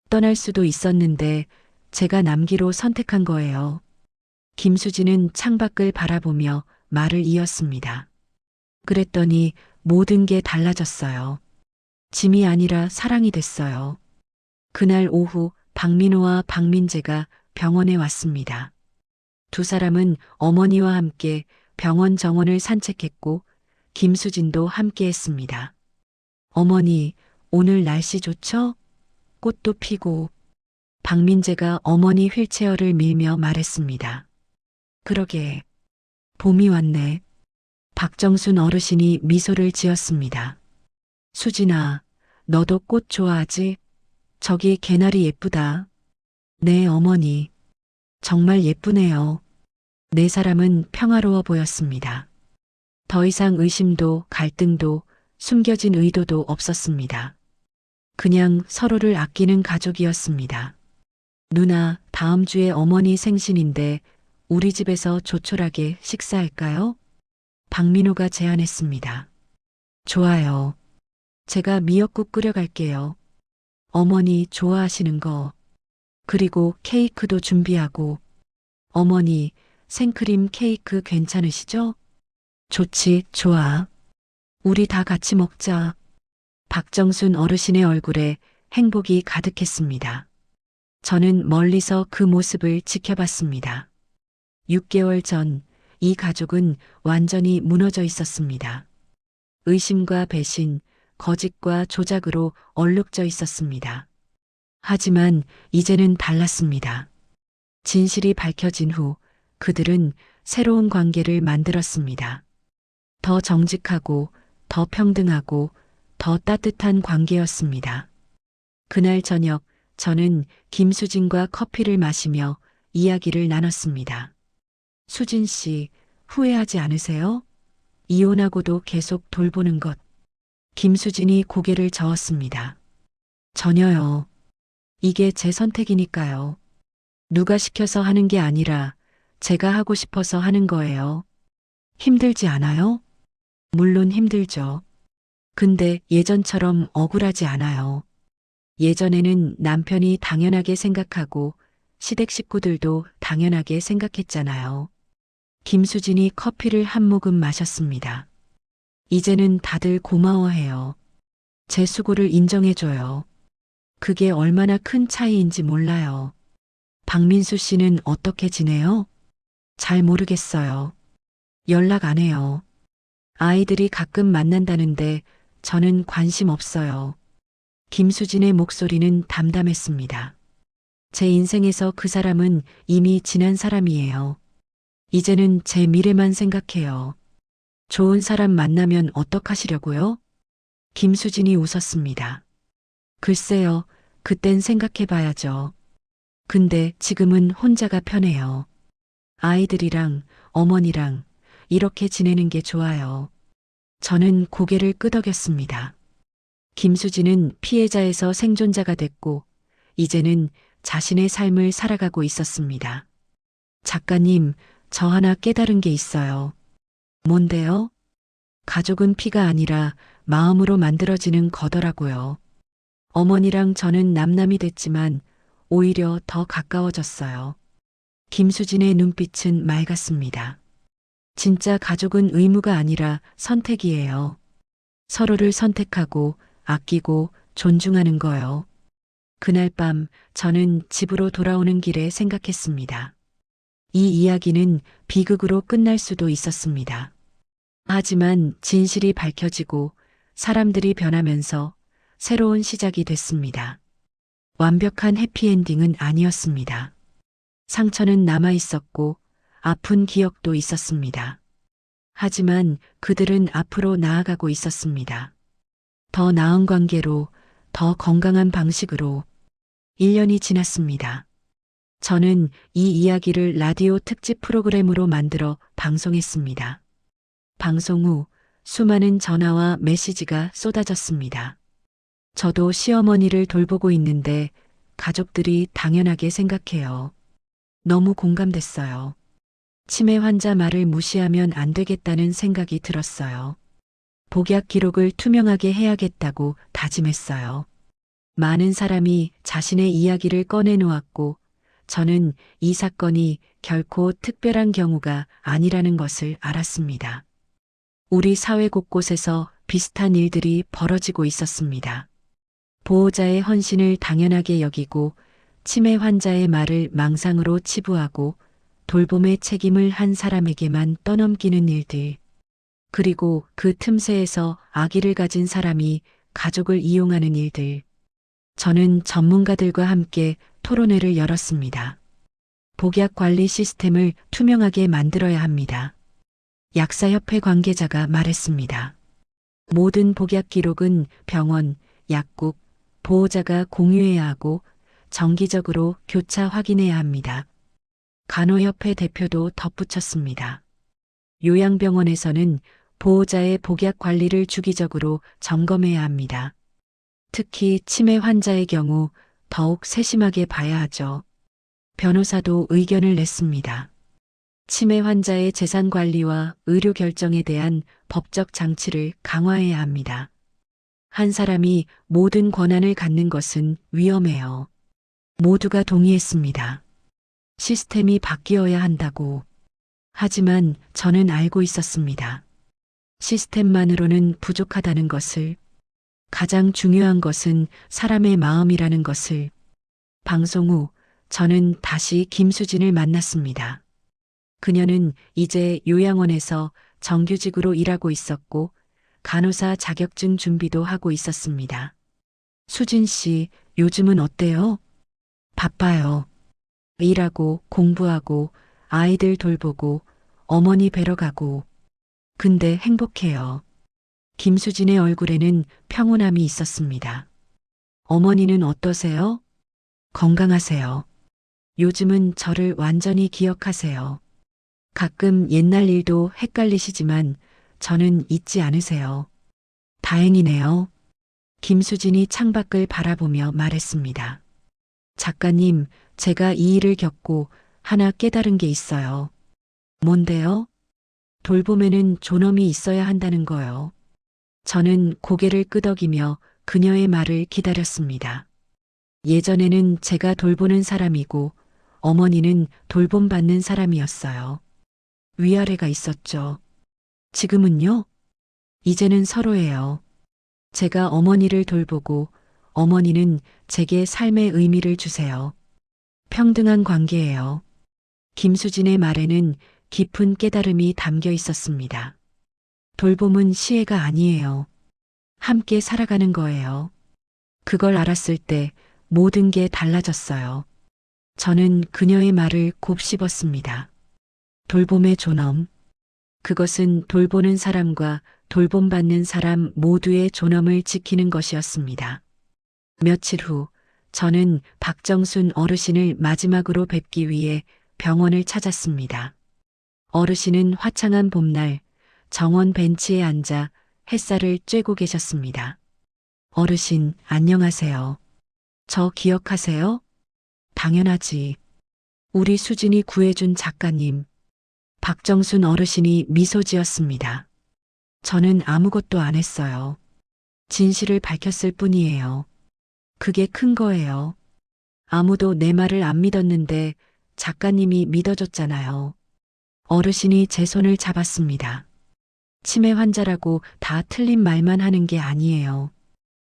떠날 수도 있었는데 제가 남기로 선택한 거예요. 김수진은 창밖을 바라보며 말을 이었습니다. 그랬더니 모든 게 달라졌어요. 짐이 아니라 사랑이 됐어요. 그날 오후 박민호와 박민재가 병원에 왔습니다. 두 사람은 어머니와 함께 병원 정원을 산책했고 김수진도 함께 했습니다. 어머니, 오늘 날씨 좋죠? 꽃도 피고. 박민재가 어머니 휠체어를 밀며 말했습니다. 그러게. 봄이 왔네. 박정순 어르신이 미소를 지었습니다. 수진아, 너도 꽃 좋아하지? 저기 개나리 예쁘다. 네, 어머니. 정말 예쁘네요. 네 사람은 평화로워 보였습니다. 더 이상 의심도 갈등도 숨겨진 의도도 없었습니다. 그냥 서로를 아끼는 가족이었습니다. 누나, 다음 주에 어머니 생신인데 우리 집에서 조촐하게 식사할까요? 박민호가 제안했습니다. 좋아요. 제가 미역국 끓여갈게요. 어머니 좋아하시는 거. 그리고 케이크도 준비하고. 어머니, 생크림 케이크 괜찮으시죠? 좋지, 좋아. 우리 다 같이 먹자. 박정순 어르신의 얼굴에 행복이 가득했습니다. 저는 멀리서 그 모습을 지켜봤습니다. 6개월 전 이 가족은 완전히 무너져 있었습니다. 의심과 배신, 거짓과 조작으로 얼룩져 있었습니다. 하지만 이제는 달랐습니다. 진실이 밝혀진 후 그들은 새로운 관계를 만들었습니다. 더 정직하고, 더 평등하고, 더 따뜻한 관계였습니다. 그날 저녁 저는 김수진과 커피를 마시며 이야기를 나눴습니다. 수진 씨, 후회하지 않으세요? 이혼하고도 계속 돌보는 것. 김수진이 고개를 저었습니다. 전혀요. 이게 제 선택이니까요. 누가 시켜서 하는 게 아니라 제가 하고 싶어서 하는 거예요. 힘들지 않아요? 물론 힘들죠. 근데 예전처럼 억울하지 않아요. 예전에는 남편이 당연하게 생각하고 시댁 식구들도 당연하게 생각했잖아요. 김수진이 커피를 한 모금 마셨습니다. 이제는 다들 고마워해요. 제 수고를 인정해줘요. 그게 얼마나 큰 차이인지 몰라요. 박민수 씨는 어떻게 지내요? 잘 모르겠어요. 연락 안 해요. 아이들이 가끔 만난다는데 저는 관심 없어요. 김수진의 목소리는 담담했습니다. 제 인생에서 그 사람은 이미 지난 사람이에요. 이제는 제 미래만 생각해요. 좋은 사람 만나면 어떡하시려고요? 김수진이 웃었습니다. 글쎄요, 그땐 생각해 봐야죠. 근데 지금은 혼자가 편해요. 아이들이랑 어머니랑 이렇게 지내는 게 좋아요. 저는 고개를 끄덕였습니다. 김수진은 피해자에서 생존자가 됐고, 이제는 자신의 삶을 살아가고 있었습니다. 작가님, 저 하나 깨달은 게 있어요. 뭔데요? 가족은 피가 아니라 마음으로 만들어지는 거더라고요. 어머니랑 저는 남남이 됐지만 오히려 더 가까워졌어요. 김수진의 눈빛은 맑았습니다. 진짜 가족은 의무가 아니라 선택이에요. 서로를 선택하고 아끼고 존중하는 거요. 그날 밤 저는 집으로 돌아오는 길에 생각했습니다. 이 이야기는 비극으로 끝날 수도 있었습니다. 하지만 진실이 밝혀지고 사람들이 변하면서 새로운 시작이 됐습니다. 완벽한 해피엔딩은 아니었습니다. 상처는 남아 있었고 아픈 기억도 있었습니다. 하지만 그들은 앞으로 나아가고 있었습니다. 더 나은 관계로, 더 건강한 방식으로 1년이 지났습니다. 저는 이 이야기를 라디오 특집 프로그램으로 만들어 방송했습니다. 방송 후 수많은 전화와 메시지가 쏟아졌습니다. 저도 시어머니를 돌보고 있는데 가족들이 당연하게 생각해요. 너무 공감됐어요. 치매 환자 말을 무시하면 안 되겠다는 생각이 들었어요. 복약 기록을 투명하게 해야겠다고 다짐했어요. 많은 사람이 자신의 이야기를 꺼내놓았고 저는 이 사건이 결코 특별한 경우가 아니라는 것을 알았습니다. 우리 사회 곳곳에서 비슷한 일들이 벌어지고 있었습니다. 보호자의 헌신을 당연하게 여기고 치매 환자의 말을 망상으로 치부하고 돌봄의 책임을 한 사람에게만 떠넘기는 일들. 그리고 그 틈새에서 아기를 가진 사람이 가족을 이용하는 일들. 저는 전문가들과 함께 토론회를 열었습니다. 복약 관리 시스템을 투명하게 만들어야 합니다. 약사협회 관계자가 말했습니다. 모든 복약 기록은 병원, 약국, 보호자가 공유해야 하고 정기적으로 교차 확인해야 합니다. 간호협회 대표도 덧붙였습니다. 요양병원에서는 보호자의 복약 관리를 주기적으로 점검해야 합니다. 특히 치매 환자의 경우 더욱 세심하게 봐야 하죠. 변호사도 의견을 냈습니다. 치매 환자의 재산 관리와 의료 결정에 대한 법적 장치를 강화해야 합니다. 한 사람이 모든 권한을 갖는 것은 위험해요. 모두가 동의했습니다. 시스템이 바뀌어야 한다고. 하지만 저는 알고 있었습니다. 시스템만으로는 부족하다는 것을, 가장 중요한 것은 사람의 마음이라는 것을. 방송 후 저는 다시 김수진을 만났습니다. 그녀는 이제 요양원에서 정규직으로 일하고 있었고 간호사 자격증 준비도 하고 있었습니다. 수진 씨, 요즘은 어때요? 바빠요. 일하고 공부하고 아이들 돌보고 어머니 뵈러 가고. 근데 행복해요. 김수진의 얼굴에는 평온함이 있었습니다. 어머니는 어떠세요? 건강하세요. 요즘은 저를 완전히 기억하세요. 가끔 옛날 일도 헷갈리시지만 저는 잊지 않으세요. 다행이네요. 김수진이 창밖을 바라보며 말했습니다. 작가님, 제가 이 일을 겪고 하나 깨달은 게 있어요. 뭔데요? 돌봄에는 존엄이 있어야 한다는 거요. 저는 고개를 끄덕이며 그녀의 말을 기다렸습니다. 예전에는 제가 돌보는 사람이고 어머니는 돌봄받는 사람이었어요. 위아래가 있었죠. 지금은요? 이제는 서로예요. 제가 어머니를 돌보고 어머니는 제게 삶의 의미를 주세요. 평등한 관계예요. 김수진의 말에는 깊은 깨달음이 담겨 있었습니다. 돌봄은 시혜가 아니에요. 함께 살아가는 거예요. 그걸 알았을 때 모든 게 달라졌어요. 저는 그녀의 말을 곱씹었습니다. 돌봄의 존엄. 그것은 돌보는 사람과 돌봄받는 사람 모두의 존엄을 지키는 것이었습니다. 며칠 후, 저는 박정순 어르신을 마지막으로 뵙기 위해 병원을 찾았습니다. 어르신은 화창한 봄날 정원 벤치에 앉아 햇살을 쬐고 계셨습니다. 어르신, 안녕하세요. 저 기억하세요? 당연하지. 우리 수진이 구해준 작가님. 박정순 어르신이 미소 지었습니다. 저는 아무것도 안 했어요. 진실을 밝혔을 뿐이에요. 그게 큰 거예요. 아무도 내 말을 안 믿었는데 작가님이 믿어줬잖아요. 어르신이 제 손을 잡았습니다. 치매 환자라고 다 틀린 말만 하는 게 아니에요.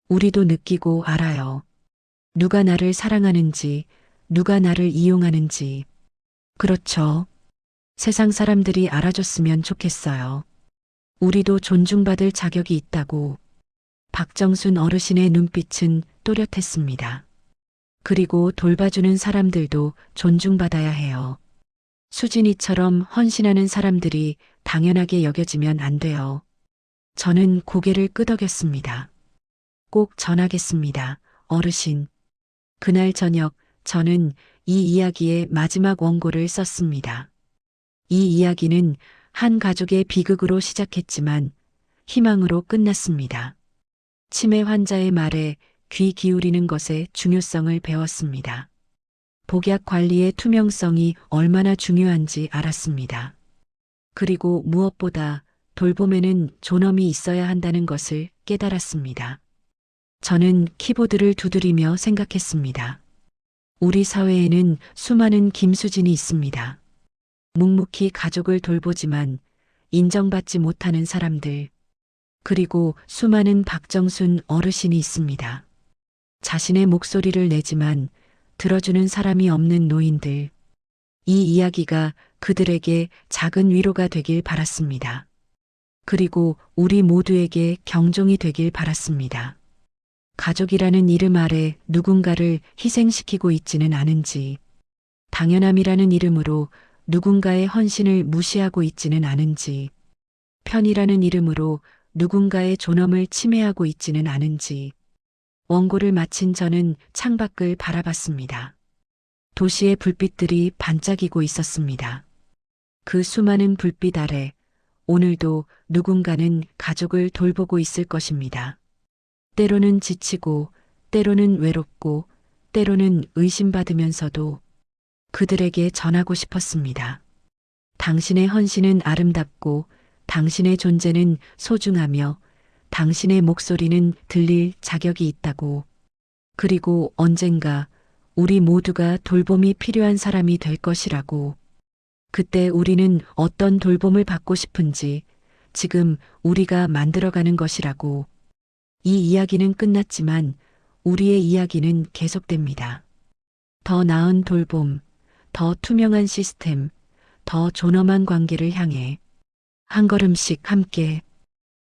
우리도 느끼고 알아요. 누가 나를 사랑하는지, 누가 나를 이용하는지. 그렇죠. 세상 사람들이 알아줬으면 좋겠어요. 우리도 존중받을 자격이 있다고. 박정순 어르신의 눈빛은 또렷했습니다. 그리고 돌봐주는 사람들도 존중받아야 해요. 수진이처럼 헌신하는 사람들이 당연하게 여겨지면 안 돼요. 저는 고개를 끄덕였습니다. 꼭 전하겠습니다, 어르신. 그날 저녁 저는 이 이야기의 마지막 원고를 썼습니다. 이 이야기는 한 가족의 비극으로 시작했지만 희망으로 끝났습니다. 치매 환자의 말에 귀 기울이는 것의 중요성을 배웠습니다. 복약 관리의 투명성이 얼마나 중요한지 알았습니다. 그리고 무엇보다 돌봄에는 존엄이 있어야 한다는 것을 깨달았습니다. 저는 키보드를 두드리며 생각했습니다. 우리 사회에는 수많은 김수진이 있습니다. 묵묵히 가족을 돌보지만 인정받지 못하는 사람들, 그리고 수많은 박정순 어르신이 있습니다. 자신의 목소리를 내지만 들어주는 사람이 없는 노인들. 이 이야기가 그들에게 작은 위로가 되길 바랐습니다. 그리고 우리 모두에게 경종이 되길 바랐습니다. 가족이라는 이름 아래 누군가를 희생시키고 있지는 않은지, 당연함이라는 이름으로 누군가의 헌신을 무시하고 있지는 않은지, 편이라는 이름으로 누군가의 존엄을 침해하고 있지는 않은지. 원고를 마친 저는 창밖을 바라봤습니다. 도시의 불빛들이 반짝이고 있었습니다. 그 수많은 불빛 아래 오늘도 누군가는 가족을 돌보고 있을 것입니다. 때로는 지치고, 때로는 외롭고, 때로는 의심받으면서도 그들에게 전하고 싶었습니다. 당신의 헌신은 아름답고, 당신의 존재는 소중하며, 당신의 목소리는 들릴 자격이 있다고. 그리고 언젠가 우리 모두가 돌봄이 필요한 사람이 될 것이라고. 그때 우리는 어떤 돌봄을 받고 싶은지 지금 우리가 만들어가는 것이라고. 이 이야기는 끝났지만 우리의 이야기는 계속됩니다. 더 나은 돌봄, 더 투명한 시스템, 더 존엄한 관계를 향해 한 걸음씩 함께